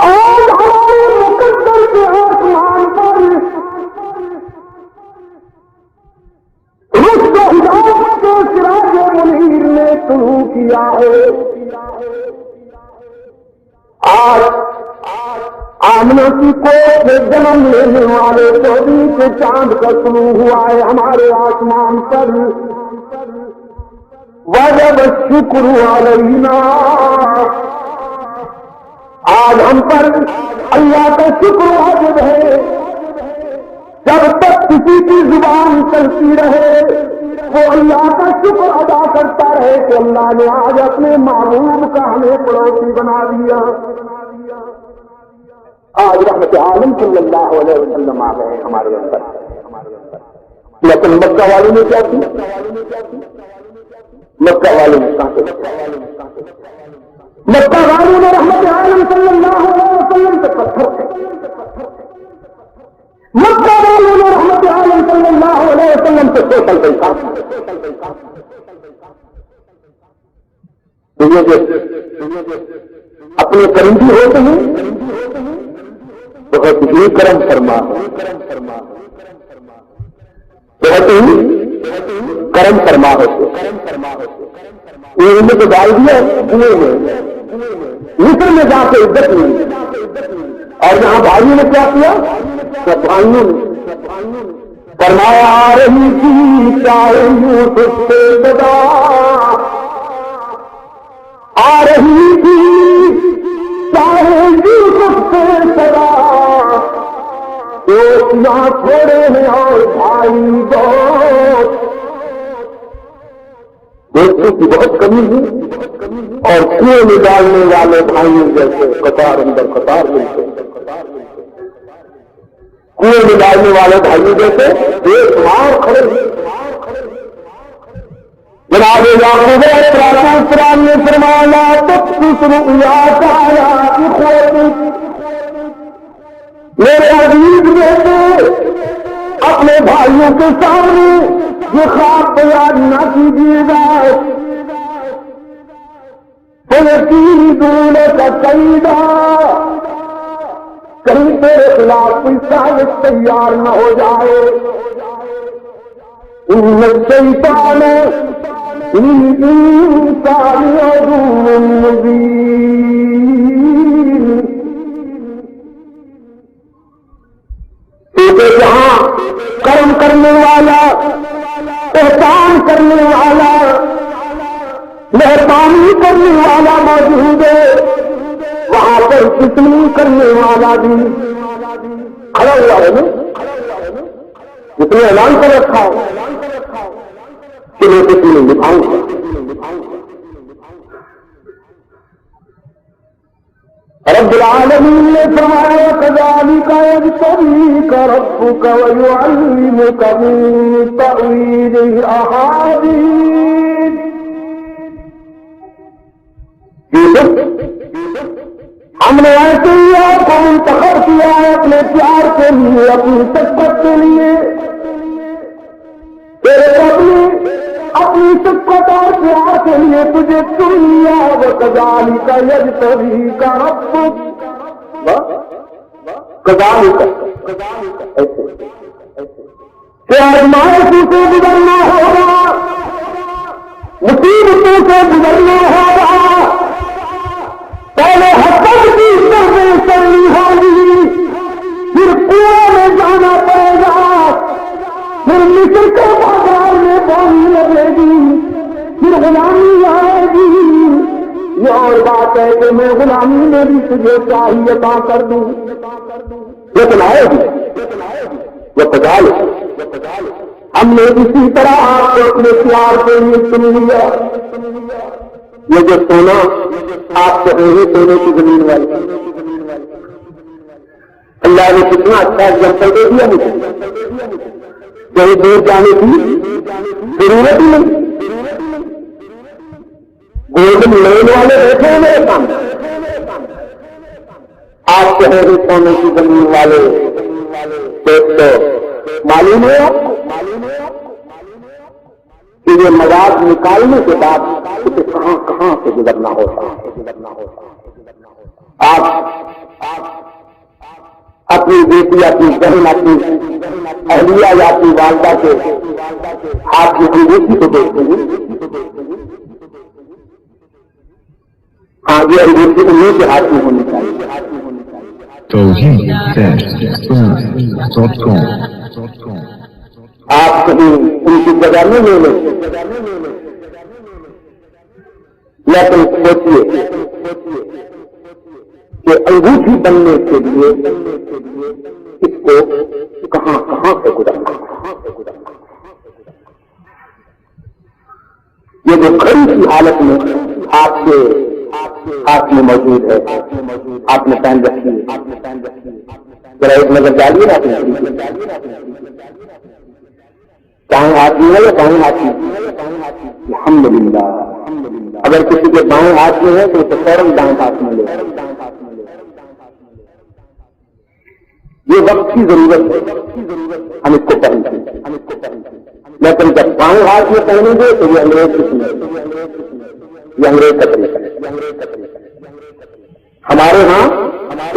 A: آج ہمارے مقدس کے آسمان پر رشد و ہدایت کے سراج منیر نے طلوع کیا ہے. آج آمنہ کی کوکھ سے جنم لینے والے 24 کے چاند کا طلوع ہوا ہے ہمارے آسمان پر. وجب الشکر علینا آج ہم پر اللہ کا شکر واجب ہے. جب تک کسی کی زبان چلتی رہے وہ اللہ کا شکر ادا کرتا رہے کہ اللہ نے آج اپنے محبوب کا ہمیں پڑوسی بنا دیا. آج رحمت عالم صلی اللہ علیہ وسلم آ گئے ہمارے اندر. لیکن مکہ والوں نے کیا کی؟ مکہ والوں نے مکہ والوں نے رحمت عالم صلی اللہ علیہ وسلم سے پتھر تھے. مکہ والوں نے رحمت عالم صلی اللہ علیہ وسلم سے سوشل پیسہ. اپنے قریبی ہوتے ہیں بہت ہی کرم فرما بہت ہی کرم فرما ہوتے. انہیں تو ڈال دیا کنویں میں مصر میں جا کے عزت نہیں اور یہاں بھائیوں نے کیا کیا
B: بھائیوں فرمایا آ رہی تھی چاہے یوسف سے صدا، آ رہی تھی چاہے یوسف سے صدا، دوست یہاں تھوڑے ہیں اور بھائی دوستوں کی بہت کمی ہے، اور کنویں میں ڈالنے والے بھائیوں جیسے قطار اندر قطار ملتے ہیں، کنویں میں ڈالنے والے بھائیوں جیسے ایک مار کھڑے ہیں۔ جناب یعقوب علیہ السلام نے فرمایا تقصص رؤیاک علی اخوتک، میرے عزیز بیٹے اپنے بھائیوں کے سامنے یہ خواب بیان نہ کیجیے گا، فَيَكِيدُونَ كَيْدًا، کہیں تیرے خلاف کوئی سازش تیار نہ ہو جائے۔ ان الشیطان للانسان عدو مبین، کیونکہ جہاں کرم کرنے والا، احسان کرنے والا، مہربانی کرنے والا موجود ہے، وہاں پر کتنی کرنے والا بھی کھڑا ہوا ہے نا، جتنے اعلان کر رکھا ہے کہ میں کتنی دکھاؤں گا۔ رب العالمین نے فرمایا کذالک یجتبیک ربک ویعلمک من تأویل الاحادیث، ہم نے ایسے ہی آپ کو منتخب کیا ہے اپنے پیار کے لیے، اپنی شفقت کے لیے، تیرے اپنی شفقت اور پیار کے لیے تجھے چن لیا، وَكَذَلِكَ يَجْتَبِيكَ رَبُّكَ، كَذَلِكَ کہ آزمائشوں سے گزرنا ہوگا، مصیبتوں سے گزرنا ہوگا، پہلے حسد کی سرزیں چلنی ہوگی، پھر کنویں میں جانا پڑے گا، پھر مصر کے بازار میں پانی لگے گی، پھر غلامی آئے گی۔ یہ اور بات ہے کہ میں غلامی میں بھی تجھے چاہیے عطا کر دوں، لیکن آئے گی وہ پجال۔ ہم نے اسی طرح آپ کو اپنے پیار کے لیے چن لیا۔ یہ جو سونا آپ سے رہے سونے کی زمین والی، اللہ نے کتنا اچھا ایگزامپل دے دیا مجھے، کہیں دور جانے کی ضرورت ہی نہیں، گولڈن لین والے بیٹھے ہیں میرے سامنے، آپ سے رہے سونے کی زمین والے دوستو، معلوم ہے آپ کہ یہ مزاج نکالنے کے بعد اسے کہاں کہاں سے گزرنا ہوتا ہے۔ آپ اپنی بیٹی، اپنی بہن، اپنی اہلیہ یا اپنی والدہ کے ہاتھ کی انگوٹھی کو دیکھتے ہیں، ہاں یہ انگوٹھی انہیں کے ہاتھ میں ہونی چاہیے۔ آپ کہیں ان کی جگہ نہیں لے لیں، لیکن سوچیے کہ انگوٹھی بننے کے لیے اس کو کہاں کہاں سے گزرنا، یہ جو کھڑی کی حالت میں آپ کے ہاتھ میں موجود ہے، آپ نے پہن رکھی ہے، ذرا ایک نظر ڈالیے نا اپنی دائیں ہاتھ میں ہے یا بائیں ہاتھ میں؟ الحمدللہ، اگر کسی کے بائیں ہاتھ میں ہے تو اسے فوراً دائیں ہاتھ میں لے۔ یہ وقت کی ضرورت ہے، ہم اس کو پہنتے ہیں، لیکن جب بائیں ہاتھ میں پہنیں گے تو یہ انگریز کی چیز ہے، یہ انگریز کا طریقہ ہے۔ ہمارے ہاں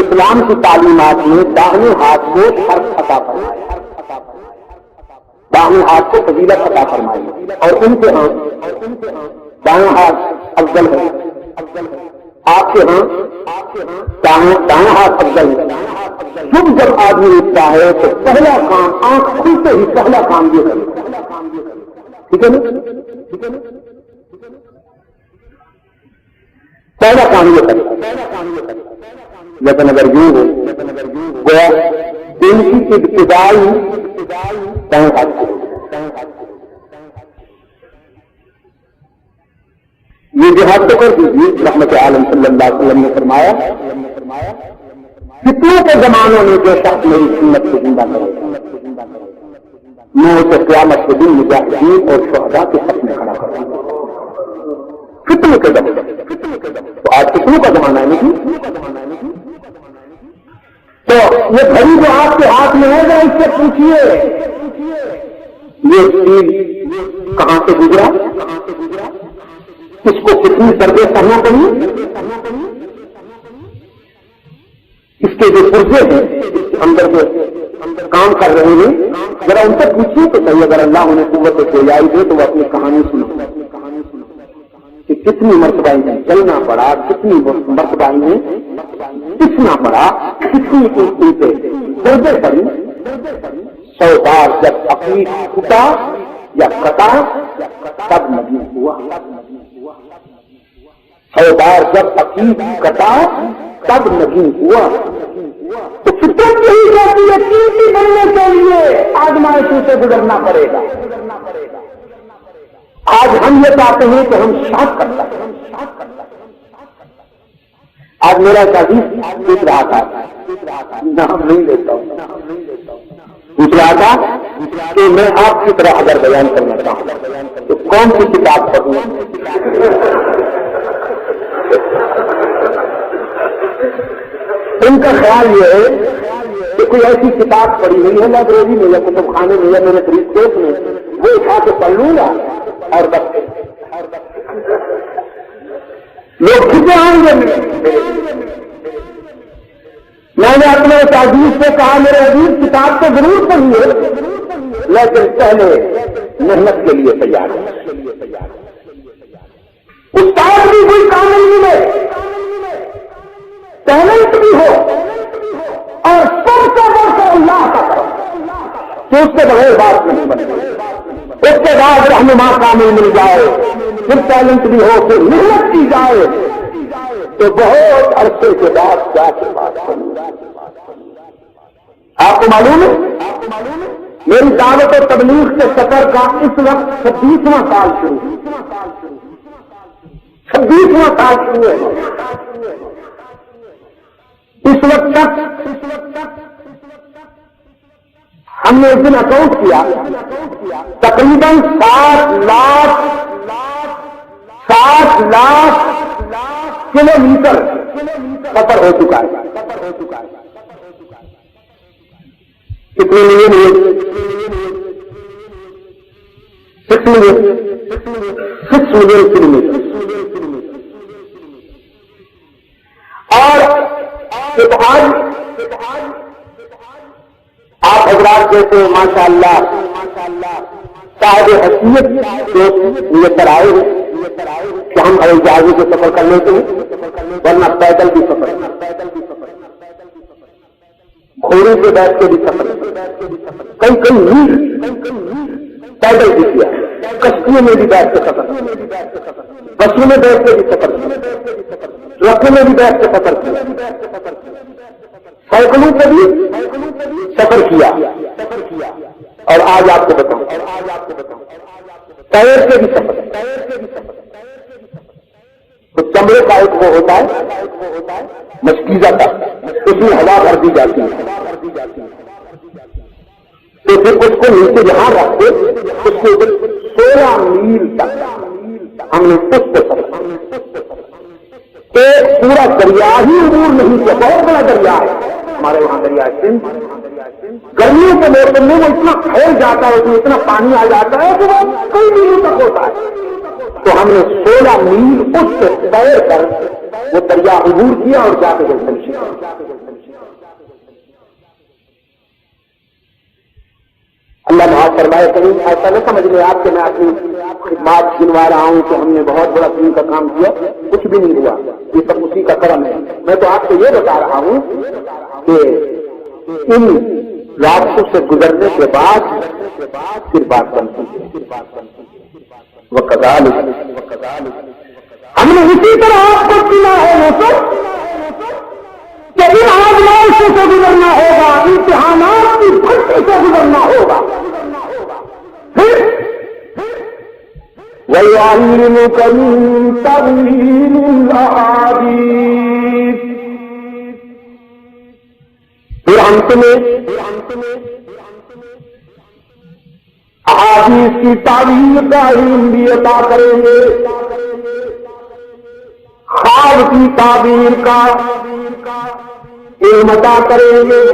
B: اسلام کی تعلیمات میں داہنے ہاتھ کو فرق عطا فرمایا، داہنے ہاتھ کو فضیلت عطا فرمائی، اور ان کے ہاں دائیں ہاتھ افضل ہے، آپ کے ہاں دائیں ہاتھ افضل ہے، جب آدمی اٹھتا ہے تو پہلا کام آنکھ کھلتے ہی پہلا کام یہ کرے، ٹھیک ہے نا؟ پہلا کام یہ کرے، لیکن اگر یوں ہو گویا دن کی ابتدائی یہ جہاد تو کر دیجیے، رحمت عالم صلی اللہ علیہ وسلم نے فرمایا کتنے کے زمانوں میں جو شخص میری سنت کو زندہ کرے میں اسے قیامت کے دن مجاہدین اور شہداء کے ساتھ میں کھڑا کروں گا۔ کتنے کے زمانے، تو آج کتنوں کا زمانہ ہے نہیں؟ تو یہ گھڑی جو آپ کے ہاتھ میں ہے نا، اس سے پوچھیے یہ چیز کہاں سے گزرا، اس کو کتنی سردیں کرنا پڑی، اس کے جو پرزے ہیں اندر جو کام کر رہے ہیں ذرا ان سے پوچھیے تو صحیح، اگر اللہ انہیں قوت گویائی دے تو وہ اپنی کہانی سنو کہ کتنی مرتبہ انہیں چلنا پڑا، کتنی مرتبہ انہیں پسنا پڑا، کتنی پہ پردے پڑی، 100 بار جب عقیق ٹوٹا یا کٹا تب نہیں ہوا، 100 بار جب عقیق کٹا تب نہیں ہوا۔ تو فطرت یہی کہتی ہے قیمتی بننے کے لیے آزمائشوں سے گزرنا پڑے گا۔ آج ہم یہ چاہتے ہیں کہ ہم شاک کرتا ہے، آج میرا عزیز پوچھ رہا تھا، نام نہیں لیتا ہوں، پوچھ رہا تھا کہ میں آپ کی طرح اگر بیان کرنا چاہوں تو کون سی کتاب پڑھوں؟ ان کا خیال یہ ہے کہ کوئی ایسی کتاب پڑھی ہوئی ہے لائبریری میں یا کتب خانے میں یا میرے بریف کیس میں، وہ اٹھا کے پڑھ لوں گا اور بس لوگ کتنے آئیں گے۔ میں نے اپنے اس عزیز سے کہا میرے عزیز کتاب تو ضرور پڑھیے لیکن پہلے محنت کے لیے تیار ہے، استاد بھی کوئی کامل ملے، ٹیلنٹ بھی ہو اور سب سے بڑھ کر اللہ کا کرو تو اس کے بغیر بات نہیں بنتی۔ اس کے بعد رہنما کامل مل جائے، پھر ٹیلنٹ بھی ہو، پھر محنت کی جائے تو بہت عرصے کے بعد جا کے بات کروں۔ آپ کو معلوم ہے میری دعوت و تبلیغ کے سفر کا اس وقت 26واں سال شروع ہے، 26واں سال شروع ہے۔ اس وقت تک ہم نے اس دن اکاؤنٹ کیا تقریباً 7 لاکھ کلومیٹر سفر ہو چکا ہے۔ کتنے ملین ہوئے؟ 6 ملین کلومیٹر۔ اور آج آپ حضرات جیسے ماشاء اللہ صاحب حیثیت دوست پر آئے ہیں کہ ہم ہوائی جہازوں سے سفر کر لیتے ہیں، ورنہ پیدل بھی سفر، گھوڑے سے بیٹھ کے بھی سفر، کئی میل پیدل بھی کیا، کشتیوں میں بھی بیٹھ کے سفر، بسوں میں بیٹھ کے بھی سفر، ٹرکوں میں بھی بیٹھ کے سفر کیا، سائیکلوں پہ بھی سفر کیا، اور آج آپ کو بتاؤں ٹائر سے بھی سفر۔ تو چمڑے کا ایک وہ ہوتا ہے مشکیزہ کا، اس میں ہوا بھر دی جاتی ہے، تو پھر اس کو نیچے جہاں رکھ کے اس کے اوپر 16 میل تک ہم نے سست سفر، ایک پورا دریا ہی عبور نہیں کیا، بہت بڑا دریا ہے ہمارے وہاں دریا سندھ، گرمیوں کے موسم میں وہ اتنا پھیل جاتا ہے، اس میں اتنا پانی آ جاتا ہے کہ وہ کئی میلوں تک ہوتا ہے۔ تو ہم نے 16 میل اس سے تیر کر وہ دریا عبور کیا اور جا کے پہنچے۔ اللہ بہت فرمائے، کہیں ایسا نہ سمجھ لیں آپ کہ میں اپنی خدمات گنوا رہا ہوں کہ ہم نے بہت بڑا دین کا کام کیا، کچھ بھی نہیں ہوا، یہ سب اسی کا کرم ہے۔ میں تو آپ کو یہ بتا رہا ہوں کہ
A: ان راستوں سے گزرنے کے بعد پھر بات بنتی ہے۔ وَكَذَلِكَ ہم نے اسی طرح آپ کو چنا ہے یوسف کہ ان آزمائشوں سے گزرنا ہوگا، امتحانات کی بھٹی سے گزرنا ہوگا، پھر وَيُعَلِّمُكَ مِن تَأْوِيلِ الْأَحَادِيثِ پھر ہم تمہیں احادیث کی تعبیر کا علم بھی عطا کریں گے، خواب کی تعبیر کا علم عطا کریں گے،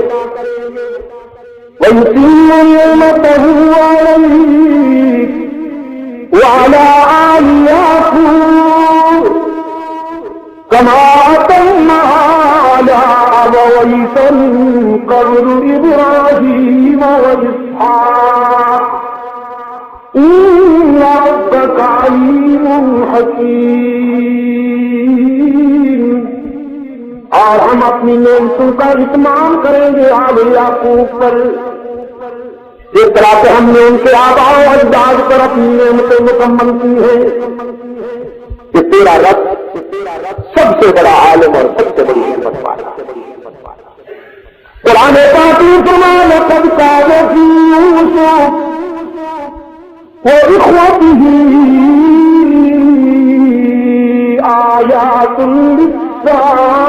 A: وَيُتِمُّ نِعْمَتَهُ عَلَيْكَ وَعَلَىٰ آلِ يَعْقُوبَ كَمَا أَتَمَّهَا عَلَىٰ أَبَوَيْكَ مِن قَبْلُ إِبْرَاهِيمَ وَإِسْحَاقَ إِنَّ رَبَّكَ عَلِيمٌ حَكِيمٌ اور ہم اپنی نعمتوں کا اتمام کریں گے آل یعقوب پر، جس طرح سے ہم نے ان کے آباء و اجداد پر اپنی نعمتیں مکمل کی ہیں، کہ تیرا رب سب سے بڑا عالم اور سب سے بڑی حکمت والا۔ قرآن پاک میں فرمایا لقد كان في يوسف وإخوته آيات للسائلين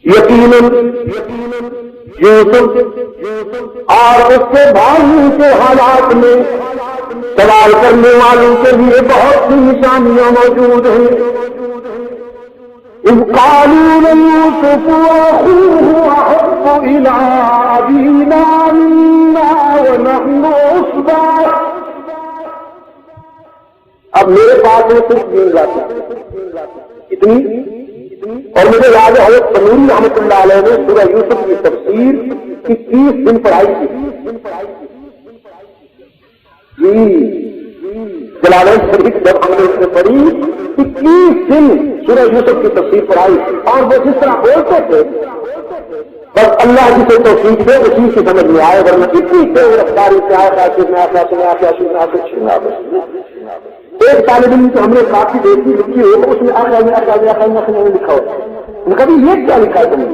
A: یقیناً یوسف اور اس کے بھائیوں کے حالات میں سوال کرنے والوں کے لیے بہت سی نشانیاں موجود ہیں۔ إذ قالوا ليوسف وأخوه أحب إلى أبينا منا ونحن عصبة اب میرے پاس میں صرف 3 باتیں اتنی، اور مجھے یاد ہے حضرت تنوری رحمۃ اللہ علیہ نے سورہ یوسف کی تفسیر 21 دن پڑھائی تھی جی، جلالین شریف جب ہم نے اس میں پڑھی 21 دن سورہ یوسف کی تفسیر پڑھائی، اور وہ جس طرح بولتے تھے بس اللہ جسے توفیق دے اسی سے سمجھ میں آئے، ورنہ اتنی تیز رفتاری سے ایک طالب علم کو ہم نے کافی دیکھی لکھی ہو اس میں لکھا ہو، کبھی یہ کیا لکھا ہے تم نے؟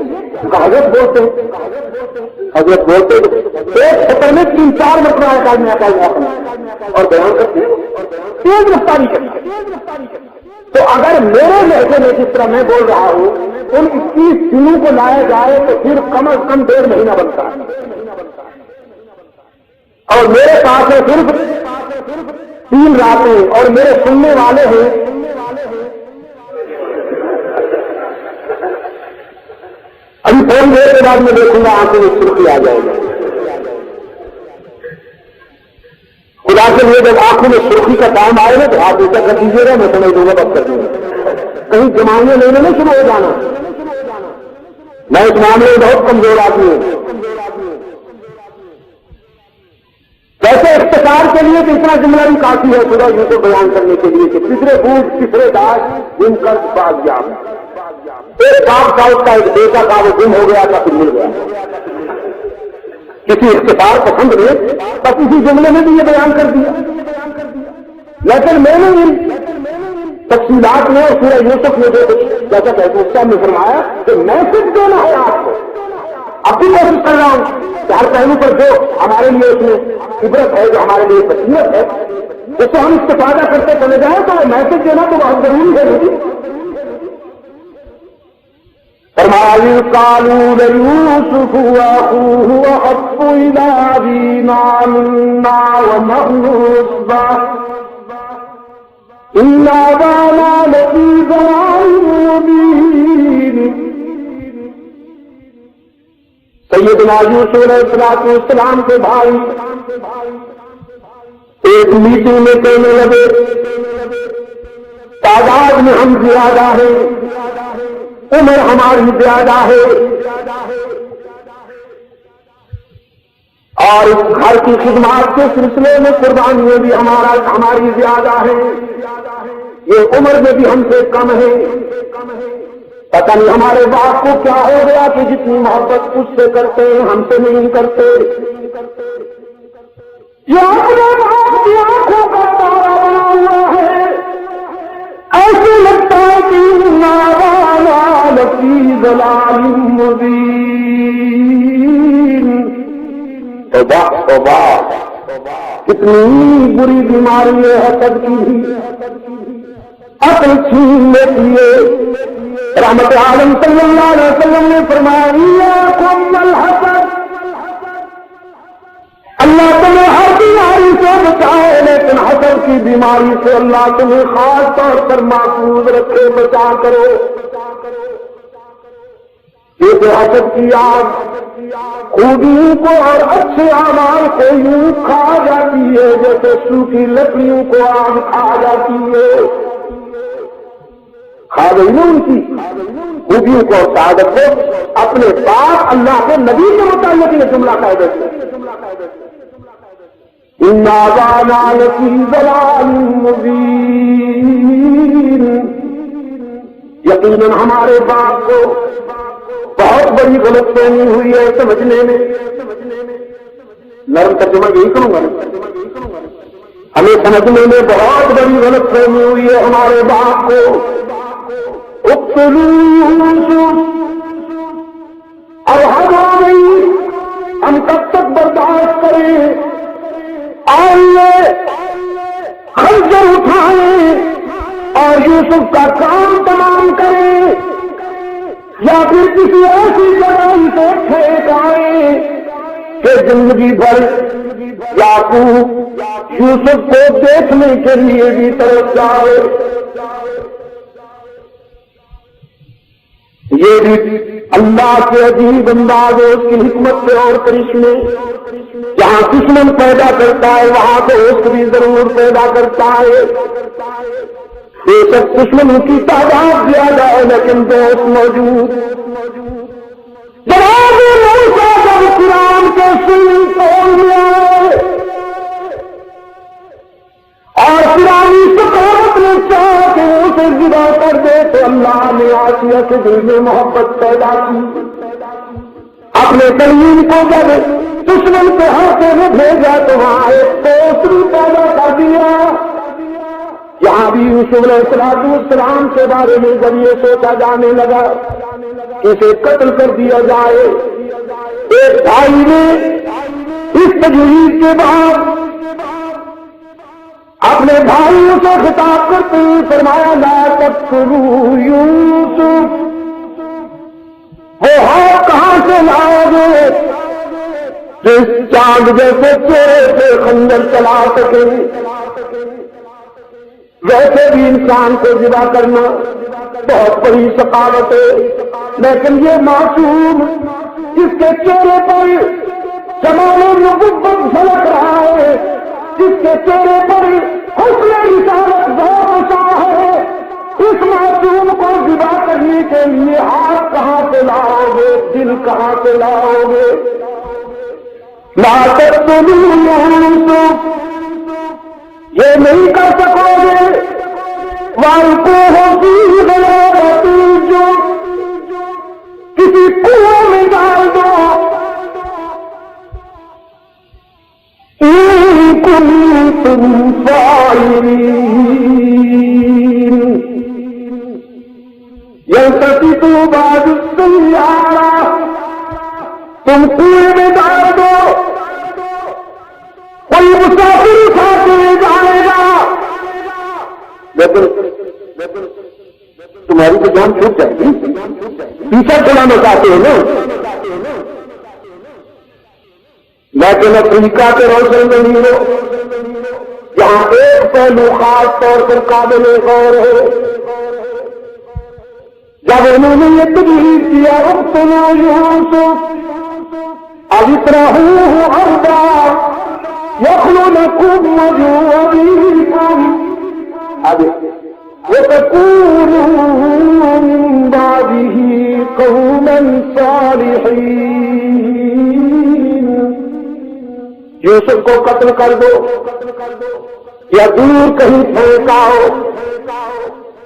A: حضرت بولتے ایک سطر میں 3-4 مرتبہ اور بیان کرتے ہیں، تیز رفتاری کرتے ہیں۔ تو اگر میرے لہجے میں جس طرح میں بول رہا ہوں ان 21 دنوں کو لایا جائے تو پھر کم از کم 1.5 مہینہ بنتا ہے، اور میرے پاس ہے صرف 3 راتیں، اور میرے سننے والے ہیں ابھی تھوڑی دیر کے بعد میں دیکھوں گا آنکھوں میں سرخی آ جائے گی، خدا کے لیے جب آنکھوں میں سرخی کا کام آئے نا تو آپ ایسا کر دیجیے گا، میں سمجھ دوں گا بس کر دوں گا، کہیں جماعیاں لینے نہیں شروع ہو جانا، میں اس معاملے میں بہت کمزور آدمی ہوں۔ ویسے اختصار کے لیے تو اتنا جملہ بھی کافی ہے سورہ یوسف بیان کرنے کے لیے کہ تیسرے بوجھ تیسرے داغ جن کا بازیاب، ایک باپ کا اس کا ایک بیٹا کا وہ گم ہو گیا تھا پھر مل گیا، کسی اختصار پسند نے بس اسی جملے میں بھی یہ بیان کر دیا، لیکن میں نے ان تفصیلات میں سورہ یوسف میں جو جیسا کہ نے فرمایا کہ میسج دینا ہے آپ کو، اب بھی کوشش کر رہا ہوں کہ ہر پہلو پر جو ہمارے لیے اس میں عبرت ہے، جو ہمارے لیے بصیرت ہے، جس سے ہم استفادہ کرتے چلے جائیں تو وہ میسج دینا تو بہت ضروری ہے مجھے۔ فرمایا قالوا ليوسف وأخوه أحب إلى أبينا منا ونحن عصبة إن أبانا لفي ضلال مبين۔ سیدنا یوسف علیہ السلام کے بھائی ایک میٹنگ میں کہنے لگے تعداد میں ہم زیادہ ہیں، عمر ہماری زیادہ ہے، اور اس گھر کی خدمات کے سلسلے میں قربانیاں بھی ہماری زیادہ ہیں،
B: یہ عمر میں بھی ہم سے کم ہے. پتہ نہیں ہمارے باپ کو کیا ہو گیا کہ جتنی محبت اس سے کرتے ہیں ہم سے نہیں کرتے. یہ اپنے باپ کی آنکھوں کا تارا بنا ہوا ہے. ایسے لگتا ہے کہ ناوانا لفی ضلال مبین. توبہ توبہ، کتنی بری بیماری ہے حسد کی بھی. عقل چھین لیتی ہے. رحمت عالم صلی اللہ علیہ وسلم نے فرمایا قوم الحسد، اللہ تمہیں ہر بیماری سے بچائے لیکن حسد کی بیماری سے اللہ تمہیں خاص طور پر محفوظ رکھے، بچا کرو. یہ حسد کی آگ خوبیوں کو اور اچھے اعمال کو یوں کھا جاتی ہے جیسے سوکھی لکڑیوں کو آگ کھا جاتی ہے. کھا گئی نا ان کی خوبیوں کو اور سعادت کو. اپنے باپ اللہ کے نبی کے متعلق یہ جملہ قاعدہ ہے اِنَّا ضَعْنَا لَفِي ضَلَالٍ مُبِينٍ. یقیناً ہمارے باپ کو بہت بڑی غلط فہمی ہوئی ہے سمجھنے میں. نرم ترجمہ یہی کروں گا، ہمیں سمجھنے میں بہت بڑی غلط فہمی ہوئی ہے ہمارے باپ کو. اقتلوا یوسف، اب حد ہو گئی، ہم کب تک برداشت کریں؟ آئیے خنجر اٹھائیں اور یوسف کا کام تمام کریں، یا پھر کسی ایسی جگہ سے پھینک آئیں کہ زندگی بھر یعقوب یوسف کو دیکھنے کے لیے بھی طرف جائے. یہ بھی اللہ کے عجیب انداز ہے، اس کی حکمت سے اور کرشمے. جہاں دشمن پیدا کرتا ہے وہاں دوست بھی ضرور پیدا کرتا ہے. بے شک دشمنوں کی تعداد زیادہ ہے لیکن دوست موجود. جناب موسیٰ جب قرآن کے سن کھول لیا اور قرآنی ثقافت نے چاہا کہ اسے ذبح کر دے تو اللہ نے آسیہ کے دل میں محبت پیدا کی. اپنے کلیم کو جب دشمن کے ہاتھوں میں بھیجا تو وہاں ایک دوسری پیدا کر دیا. یہاں بھی یوسف علیہ السلام کے بارے میں جب یہ سوچا جانے لگا کہ اسے قتل کر دیا جائے، ایک بھائی نے اس تجویز کے بعد اپنے بھائیوں سے خطاب کرتے ہوئے فرمایا لا تقتلوا یوسف. وہ ہاتھ کہاں سے لاؤ گے جس چاند جیسے چہرے سے خنجر چلا سکے؟ ویسے بھی انسان کو ذبح کرنا بہت بڑی ثقافت ہے، لیکن یہ معصوم جس کے چہرے پر جمال نبوت جھلک رہا ہے، جس کے چہرے پر حسن رسالت ظاہر ہے، اس معصوم کو ذبح کرنے کے لیے ہاتھ کہاں سے لاؤ گے، دل کہاں سے لاؤ گے؟ لا تقتلوا یوسف، یہ نہیں کر سکو گے. وَالْقُوهُ فِي غَيَابَتِ الْجُبِّ، کسی کنویں میں ڈال دو. إِن كُنتُمْ فَاعِلِينَ يَلْتَفِتُوا بَعْضُ السَّيَّارَةِ، تم کنویں میں ڈال دو، کوئی مسافر اٹھا کے جائے گا، لیکن تمہاری تو جان چھوٹ جائے گی. پیچھا چلانا چاہتے ہو نا، لیکن افریقہ کے روشن نہیں ہو جہاں ایک پہلو خاص طور پر قابل غور ہے. جب انہوں نے یہ تجویز کیا اقتلوا یوسف اب اطرحوہ ارضا یخل لکم وجہ ابیکم وتكونوا من بعده قوما صالحين. یوسف کو قتل کر دو یا دور کہیں پھینکاؤ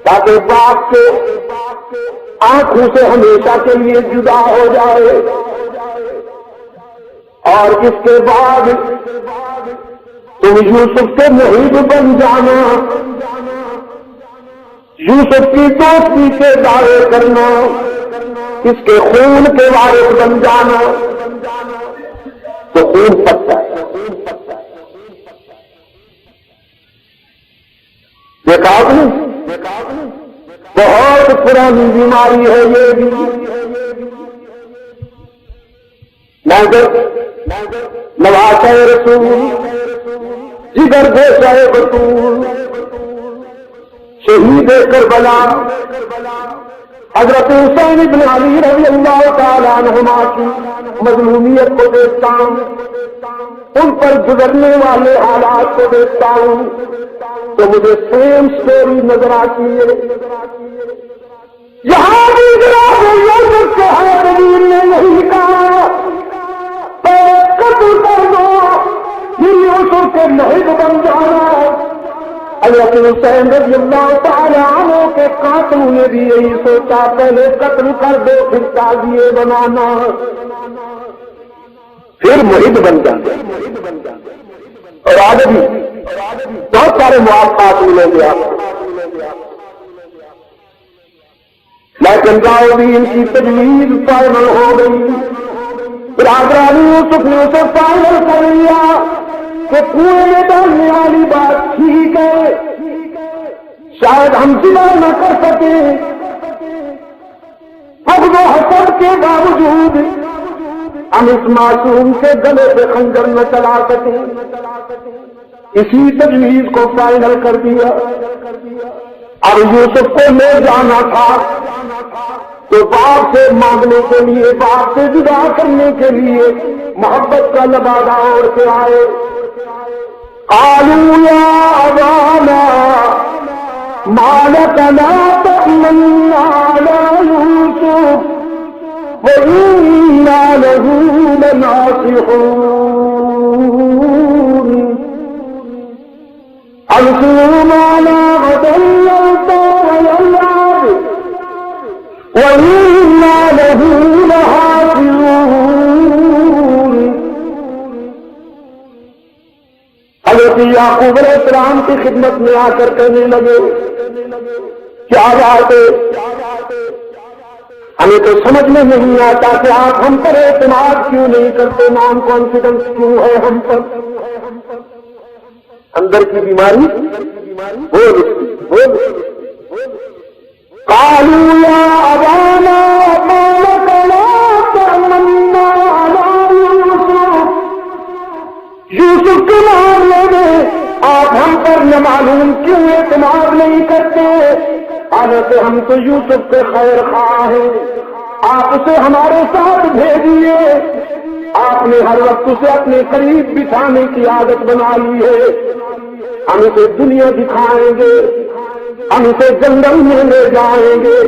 B: تاکہ باپ کے آنکھوں سے ہمیشہ کے لیے جدا ہو جائے، اور اس کے بعد تم یوسف کے محب بن جانا، یوسف کی دوستی کے دعوے کرنا، اس کے خون کے وارث بن جانا، تو خون پکتا ہے۔ دیکھا آپ نے، بہت پرانی بیماری ہے یہ بھی۔ میں جب نواسہ رسول، جگر گوشہ بطول، شہید کربلا حضرت حسین بن علی رضی اللہ تعالیٰ عنہما کی مظلومیت کو دیکھتا ہوں، ان پر گزرنے والے حالات کو دیکھتا ہوں، تو مجھے سیم سٹوری نظر آتی ہے۔ یہاں بھی یوسف کے حاضرین نے نہیں کہا قتل کر دو، پھر یوسف کے محب بن جانا۔ حضرت حسین رضی اللہ تعالیٰ عنہ کے قاتلوں نے بھی یہی سوچا، پہلے قتل کر دو پھر تعزیے بنانا، پھر محب بن جانا۔ اور آگے بھی بہت سارے مواقعات ملیں گے آپ کو، لیکن راؤدی ان کی تجویز فائنل ہو گئی۔ برادرانی یوسف نے اسے فائنل کر لیا کہ کنویں میں ڈالنے والی بات ٹھیک ہے، شاید ہم جدا نہ کر سکیں، حقد و حسد کے باوجود ہم اس معصوم کے گلے پہ خنجر نہ چلا سکیں۔ اسی تجویز کو فائنل کر دیا۔ اور یوسف کو لے جانا تھا تو باپ سے مانگنے کے لیے، باپ سے جدا کرنے کے لیے محبت کا لبادہ اوڑھ کے آئے۔ قالوا یا ابانا ما لك لا تأمنا على يوسف وإنا له لناصحون ألقوا معنا غدا يلقى ويلعب وإنا له لحافظون۔ حضرت یعقوب علیہ السلام کی خدمت میں آ کر کہنے لگے، کیا بات ہے، ہمیں تو سمجھ میں نہیں آتا کہ آپ ہم پر اعتماد کیوں نہیں کرتے، نان کانفیڈنس کیوں ہے ہم پر۔ اندر کی بیماری قالوا یا ابانا ما لك لا تأمنا على یوسف، یوسف کے معاملے میں آپ ہم پر نہ معلوم کیوں اعتماد نہیں کرتے، حالانکہ ہم تو یوسف کے خیر خواہ ہیں، آپ اسے ہمارے ساتھ بھیجیے، آپ نے ہر وقت اسے اپنے قریب بٹھانے کی عادت بنا لی ہے، ہم اسے دنیا دکھائیں گے، ہم اسے جنگل میں لے جائیں گے،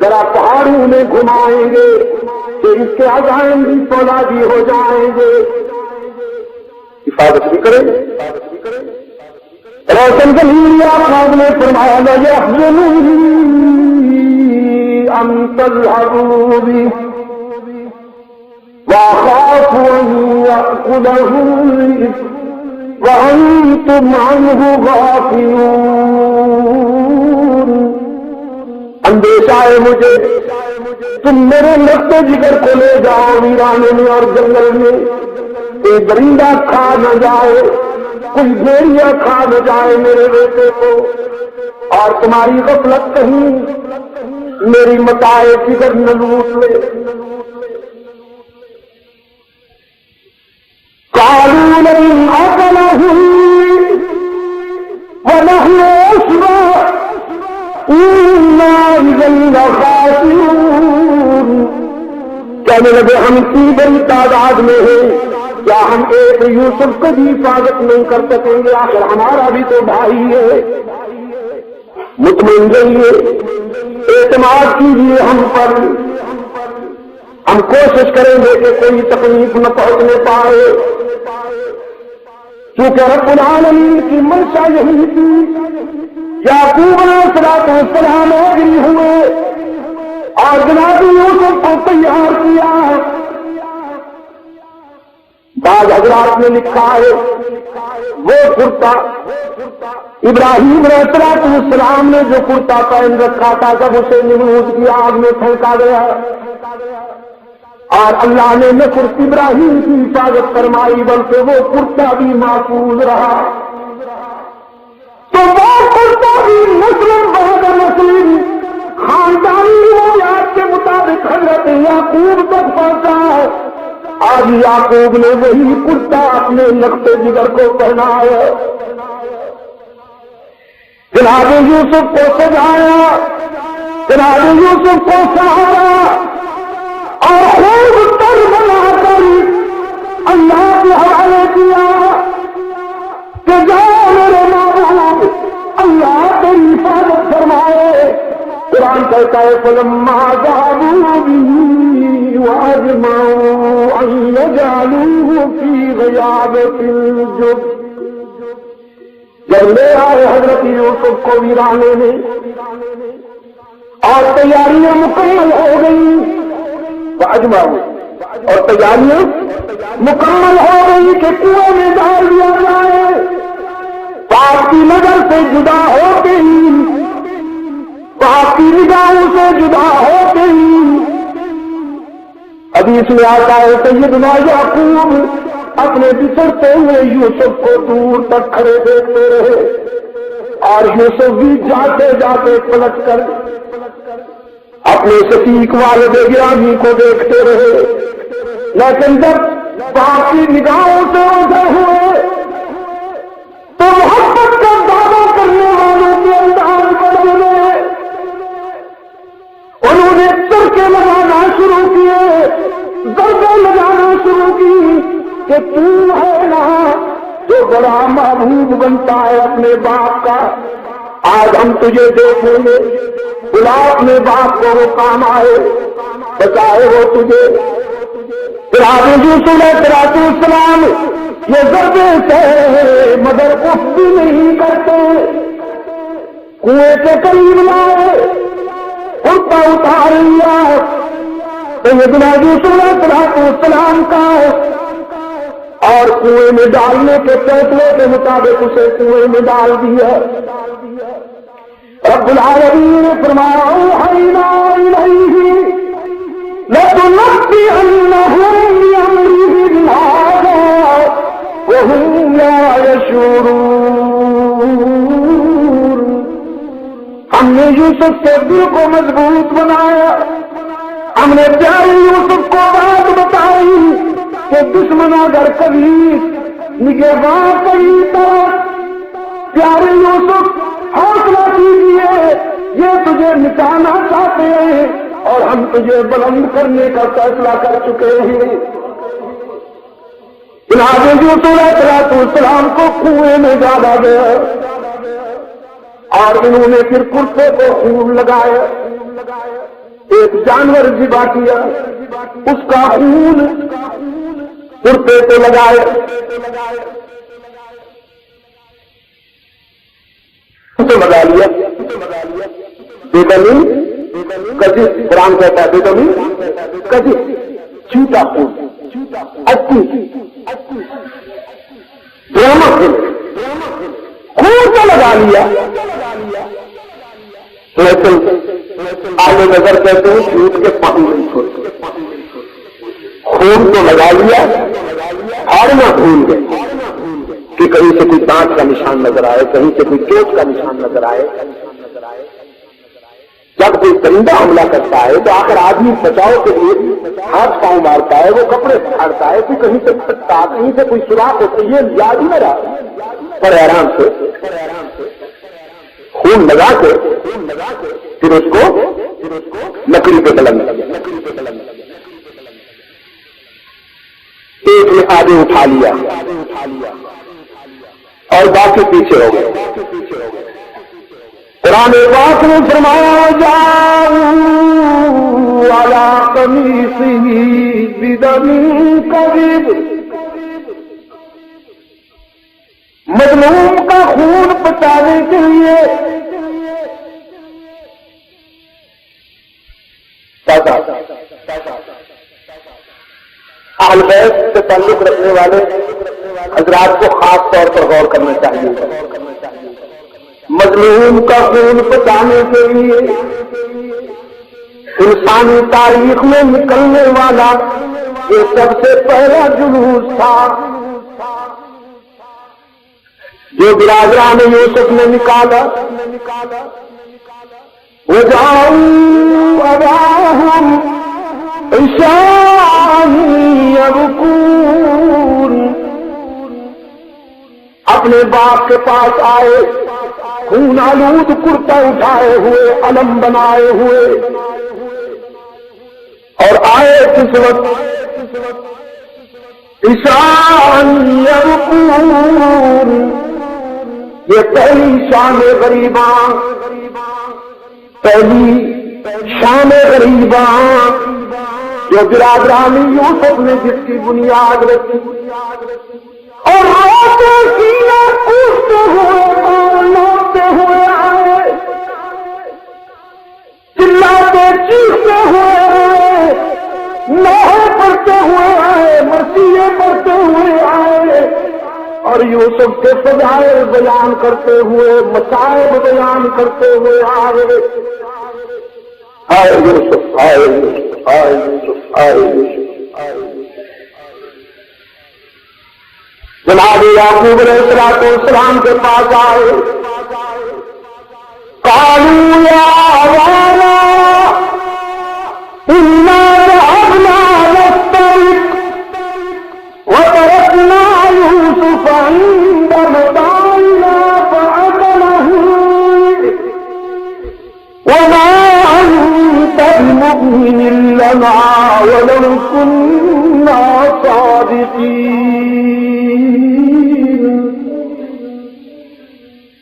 B: ذرا پہاڑوں میں گھمائیں گے کہ اس کے عزائم بھی فولادی ہو جائیں گے، حفاظت بھی کریں گے۔ روشن جلیل آپ نے فرمایا لَيَحْزُنُنِي أَن تَذْهَبُوا بِهِ وَأَخَافُ أَن يَأْكُلَهُ الذِّئْبُ وَأَنتُمْ عَنْهُ غَافِلُونَ۔ اندیشہ ہے مجھے تم میرے لخت جگر کو لے جاؤ ویرانے میں اور جنگل میں، کوئی درندہ کھا نہ جائے، کوئی بھیڑیا کھا نہ جائے میرے بیٹے کو، اور تمہاری غفلت کہیں میری متاع جگر نہ لوٹ لے۔ قالوا لئن أكله ونحن عصبة إنا إذا لخاسرون۔ کہنے لگے ہم کی بڑی تعداد میں ہیں، کیا ہم ایک یوسف کو بھی حفاظت نہیں کر سکیں گے؟ آخر ہمارا بھی تو بھائی ہے۔ مطمئن رہیے، اعتماد کیجیے ہم پر، ہم کوشش کریں گے کہ کوئی تکلیف نہ پہنچنے پائے، کیونکہ رب العالمین کی منشا یہی تھی یعقوب علیہ السلام اگری ہوئے اور جناب یوسف کو تیار کیا. بعض حضرات نے لکھا ہے وہ کرتا ابراہیم علیہ السلام نے جو کرتا پہن رکھا تھا جب اسے نمرود کی آگ میں پھینکا گیا اور اللہ نے نہ صرف ابراہیم کی حفاظت فرمائی بلکہ وہ کرتا بھی محفوظ رہا. تو وہ کرتا بھی مسلم بعد مسلم خاندانی روایات کے مطابق حضرت یعقوب تک پہنچا. آج یعقوب نے وہی کرتا اپنے لخت جگر کو پہنایا. جناب یوسف کو سجایا, جناب یوسف کو سہارا اور خوب تر بنا کر اللہ کے حوالے کیا کہ جاؤ میرے محبوب, اللہ تیری حفاظت فرمائے. قرآن کہتا ہے فلما ذهبوا به واجمعوا ان يجعلوه في غيابة الجب. جب لے آئے حضرت یوسف کو ویرانے میں اور تیاریاں مکمل ہو گئی, اور تیاریاں مکمل ہو گئی کہ کنویں میں ڈال دیا جائے. باپ کی نظر سے جدا ہو گئی, باپ کی نگاہوں سے جدا ہو گئی. حدیث میں آتا ہے سیدنا یعقوب اپنے بچھڑتے ہوئے یوسف کو دور تک کھڑے دیکھتے رہے اور یوسف بھی جاتے جاتے پلٹ کر اپنے شفیق والد گرامی کو دیکھتے رہے. لیکن جب باپ کی نگاہوں سے اوجھل ہوئے تو محبت کا دعویٰ کرنے والوں کے انداز بدل گئے. انہوں نے چرکے لگانا شروع کیے, ضربے لگانا شروع کی کہ تو ہے نا جو بڑا محبوب بنتا ہے اپنے باپ کا. آج ہم تجھے دیکھیں گے, بلا اپنے باپ کو وہ کام آئے, بچائے وہ تجھے. جناب یوسف علیہ السلام یہ ضربے سے مگر اف بھی نہیں کرتے. کنویں کے قریب لائے, کرتا اتار لیا سیدنا یوسف علیہ السلام کا اور کنویں میں ڈالنے کے فیصلے کے مطابق اسے کنویں میں ڈال دیا. رب العالمین نے فرمایا اوحینا الیہ لتنبئنہم بامرہم ھذا وہم لا یشعرون. ہم نے یوسف کے دل کو مضبوط بنایا, ہم نے پیارے یوسف کو بات بتائی کہ دشمن اگر کبھی نگہباں کہیں طرف پیارے یوسف حوصلہ کیجیے, یہ تجھے مٹانا چاہتے ہیں اور ہم تجھے بلند کرنے کا فیصلہ کر چکے ہیں. جناب یوسف علیہ السلام کو کنویں میں ڈالا گیا اور انہوں نے پھر کرتے کو خون لگایا, ایک جانور ذبح کیا, اس کا خون کرتے کو لگایا. لگا لیا بیٹمی کجی, قرآن کہتا ہے بیٹمی کجی چھوٹا خون اچھی ڈرامہ خون کو لگا لیا. لیکن آگے نظر کہتے ہیں جھوٹ کے پانی نہیں چھوڑتے. خون کو لگا لیا اور نہ بھول گئے کہ کہیں سے کوئی دانت کا نشان نظر آئے, کہیں سے کوئی چوٹ کا نشان نظر آئے. جب کوئی درندہ حملہ کرتا ہے تو آخر آدمی بچاؤ کے لیے ہاتھ پاؤں مارتا ہے, وہ کپڑے پھاڑتا ہے, کوئی کہیں سے پھٹتا, کہیں سے کوئی سوراخ ہوتا ہے, یہ یاد ہی نہ رہا. پر آرام سے خون لگا کے پھر اس کو لکڑی پہ قلم ایک نے آگے اٹھا لیا اور باقی پیچھے ہو گئے. قرآن پاک نے فرمایا جاؤ علی قمیصہ بدم کذب, مظلوم کا خون بچانے کے لیے اہل بیت سے تعلق رکھنے والے حضرات کو خاص طور پر غور کرنا چاہیے. مظلوم کا خون بچانے کے لیے انسانی تاریخ میں نکلنے والا یہ سب سے پہلا جلوس تھا جو برادران یوسف نے نکالا. وَجَعَلُوا أَبَاهُمْ عِشَاءً يَبْكُونَ. اپنے باپ کے پاس آئے خون آلود کرتا اٹھائے ہوئے علم بنائے ہوئے اور آئے کس وقت عشاءً يَبْكُونَ. یہ پہلی شان غریباں جو برادران یوسف نے جس کی بنیاد رکھی اور روتے سینے کوستے ہوئے اور لوٹتے ہوئے آئے چلاتے چیختے ہوئے آئے نوحے پڑھتے ہوئے آئے مرثیے پڑھتے ہوئے آئے اور یوسف کے فضائل بیان کرتے ہوئے مصائب بیان کرتے ہوئے آئے یوسف آئے یوسف آئے یوسف آئے یوسف. جناب یعقوب علیہ السلام کے پاس آئے. قالوا یا ابانا انا ذهبنا نستبق وتركنا يوسف عند متاعنا فأكله وما أنت بمؤمن لنا ولو كنا صادقين.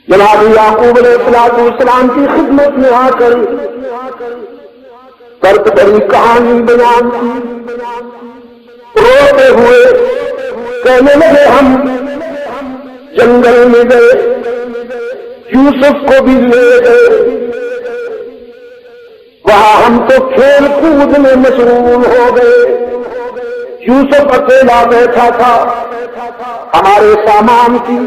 B: جناب یعقوب علیہ السلام کی خدمت میں آ کر درد بھری کہانی بیان کی. روتے ہوئے کہنے لگے ہم جنگل میں گئے یوسف کو بھی لے گئے وہاں ہم تو کھیل کود میں مشغول ہو گئے. یوسف اکیلا بیٹھا تھا ہمارے سامان کی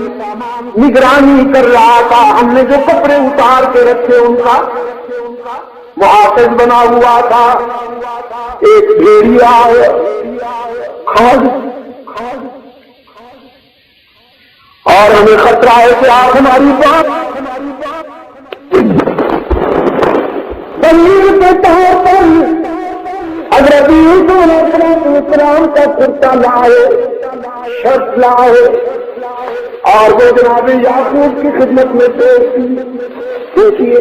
B: نگرانی کر رہا تھا. ہم نے جو کپڑے اتار کے رکھے ان کا محافظ بنا ہوا تھا. ایک بھیڑیا کھاد اور ہمیں خطرہ ہے کہ آپ ہماری بات دلیل کے طور پر حضرت یوسف علیہ السلام کا کرتا لائے شرط لائے اور وہ جناب یعقوب کی خدمت میں پیش کی. دیکھیے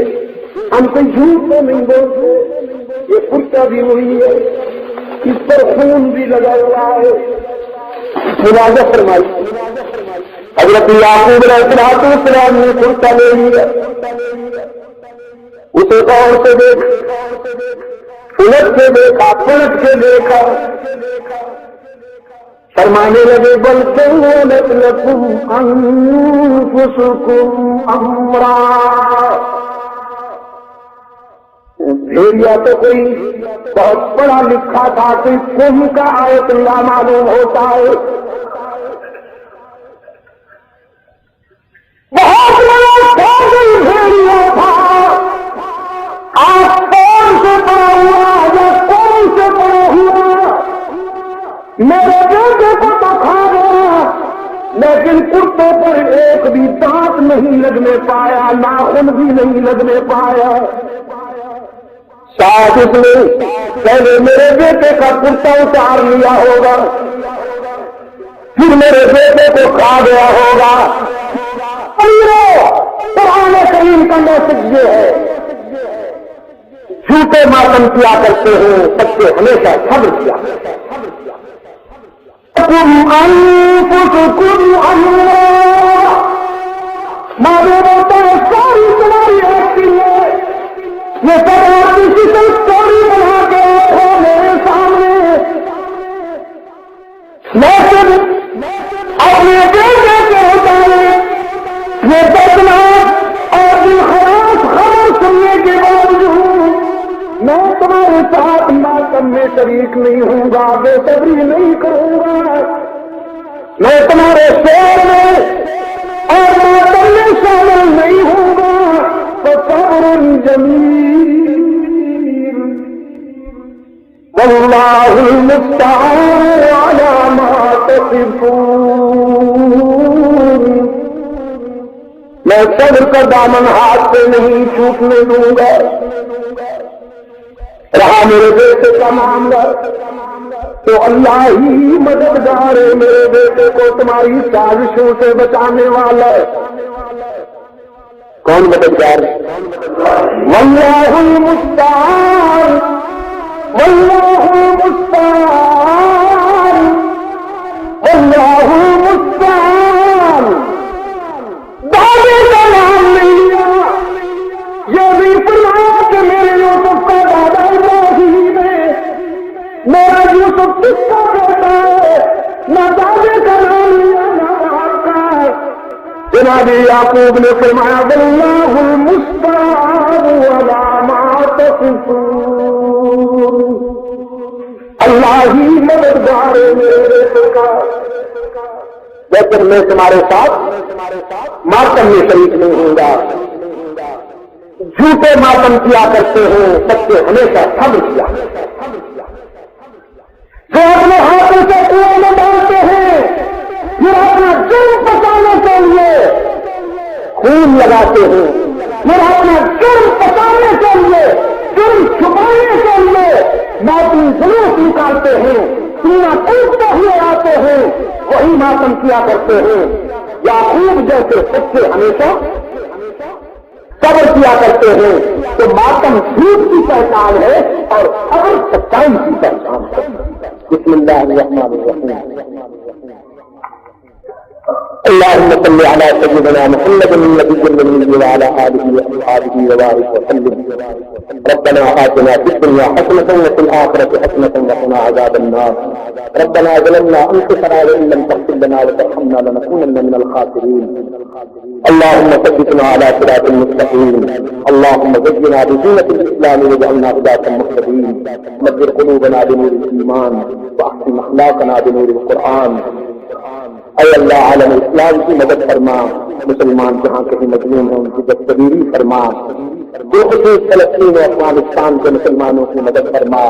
B: ہم کوئی جھوٹ تو نہیں بولتے. یہ کرتا بھی وہی ہے اس پر خون بھی لگا ہوا ہے. ملاحظہ فرمائی حضرت یعقوب علیہ السلام نے کرتا لے لیا. اسے غور سے دیکھ الٹ کے دیکھا پلٹ کے دیکھا فرمانے لگے بل سولت لکم انفسکم امرا. بھیڑیا تو کوئی بہت پڑھا لکھا تھا کوئی قوم کا آیت اللہ معلوم ہوتا ہے. بہت بڑا بھیڑیا تھا. آپ کون سے پڑا ہوا یا کون سے پڑا ہوا میرے بیٹے کو تو کھا گیا لیکن کرتے پر ایک بھی دانت نہیں لگنے پایا ناخن بھی نہیں لگنے پایا. شاید اس نے پہلے میرے بیٹے کا کرتا اتار لیا ہوگا پھر میرے بیٹے کو کھا گیا ہوگا. قرآن کریم کا میسج یہ ہے جھوٹے ماتم کیا کرتے ہیں سچے ہمیشہ صبر کیا کرتے ہیں. ساری تمہاری ایکٹنگ ہے یہ سب آرٹیفیشل اسٹوری بنا کے رکھو میرے سامنے لیکن اپنے بیٹے کے ہوتا یہ دردناک اور دلخراش خبر سننے کے باوجود میں تمہارے ساتھ ماتم میں شریک نہیں ہوں گا، بے صبری نہیں کروں گا، میں تمہارے شور میں اور ماتم میں شامل نہیں ہوں گا۔ فصبر جمیل واللہ المستعان علی ما تصفون۔ میں صبر کا دامن ہاتھ سے نہیں چھوٹنے دوں گا۔ رہا میرے بیٹے کا معاملہ تو اللہ ہی مددگار ہے، میرے بیٹے کو تمہاری سازشوں سے بچانے والا ہے۔ کون مددگار ہے؟ واللہ المستعان، واللہ المستعان، واللہ المستعان۔ دعوے کا نام نہیں لیا، یہ بھی فرمایا کہ میرے یوسف کا دادا ابراہیم ہے، میرا یوسف کس کا بیٹا ہے، نہ دعوے کا نام لیا نہ باپ کا۔ جناب یعقوب نے فرمایا واللہ المستعان علی ما تصفون۔ اللہ ہی مددگار ہے میرے بیٹے کا، لیکن میں تمہارے ساتھ ماتم میں شریک نہیں ہوں گا۔ جھوٹے ماتم کیا کرتے ہیں بچے، ہمیشہ صبر کیا، جو اپنے ہاتھوں سے کنویں میں ڈالتے ہیں، پھر اپنا جرم پچانے کے لیے خون لگاتے ہیں، پھر اپنا جرم پچانے کے لیے، جرم چھپانے کے لیے موتی جلوس نکالتے ہیں، سینہ ٹوٹتے ہوئے آتے ہیں، وہی ماتم کیا کرتے ہیں۔ یعقوب جیسے بچے ہمیشہ صبر کیا کرتے ہیں، تو ماتم جھوٹ کی پہچان ہے اور صبر سچائی کی پہچان ہے۔ بسم اللہ الرحمن الرحیم۔ اللهم صل على سيدنا محمد النبي الأمي وعلى آله وأصحابه وبارك وسلم۔ ربنا آتنا في الدنيا حسنة وفي الآخرة حسنة وقنا عذاب النار۔ ربنا ظلمنا أنفسنا وإن لم تغفر لنا وترحمنا لنكونن من الخاسرين۔ اللهم ثبتنا على صراط المستقيم، اللهم زينا بزينة الإسلام واجعلنا هداة مهتدين، نبر قلوبنا بنور الإيمان وأحسن أخلاقنا بنور القرآن۔ اے اللہ عالم اسلام کی مدد فرما، مسلمان جہاں کہیں مظلوم ہیں ان کی دستگیری فرما، بالخصوص فلسطین و افغانستان کے مسلمانوں کی مدد فرما،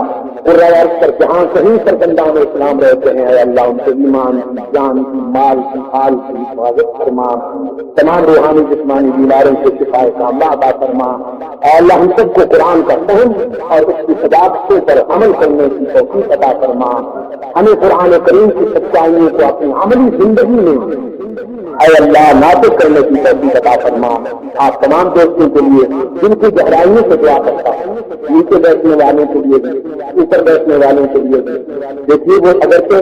B: عرب پر جہاں کہیں سرگندان اسلام رہتے ہیں اے اللہ ان کے ایمان کی، جان کی، مال کی، حال کی حفاظت فرما، تمام روحانی جسمانی بیماروں سے شفا کاملہ عطا فرما۔ اے اللہ ہم سب کو قرآن کا فہم اور اس کی صداقتوں پر عمل کرنے کی توفیق عطا فرما، ہمیں قرآن کریم کی سچائیوں کو اپنی عملی زندگی میں اے اللہ نافذ کرنے کی توفیق عطا فرما۔ آپ تمام دوستوں کے لیے جن کی گہرائیوں سے دعا کرتا ہے، نیچے بیٹھنے والوں کے لیے بھی، اوپر بیٹھنے والوں کے لیے بھی، دیکھیے وہ اگرچہ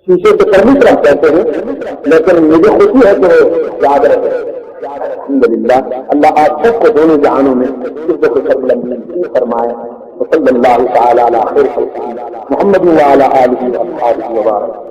B: شیشے سے کرنی طرف کہتے ہیں لیکن مجھے خوشی ہے کہ وہ یاد رکھے۔ الحمدللہ اللہ آپ سب کو دونوں جہانوں میں عزت و کرم فرمائے۔ وصلی اللہ تعالی علی خیر خلقہ محمد وعلی آلہ وصحبہ وبارک۔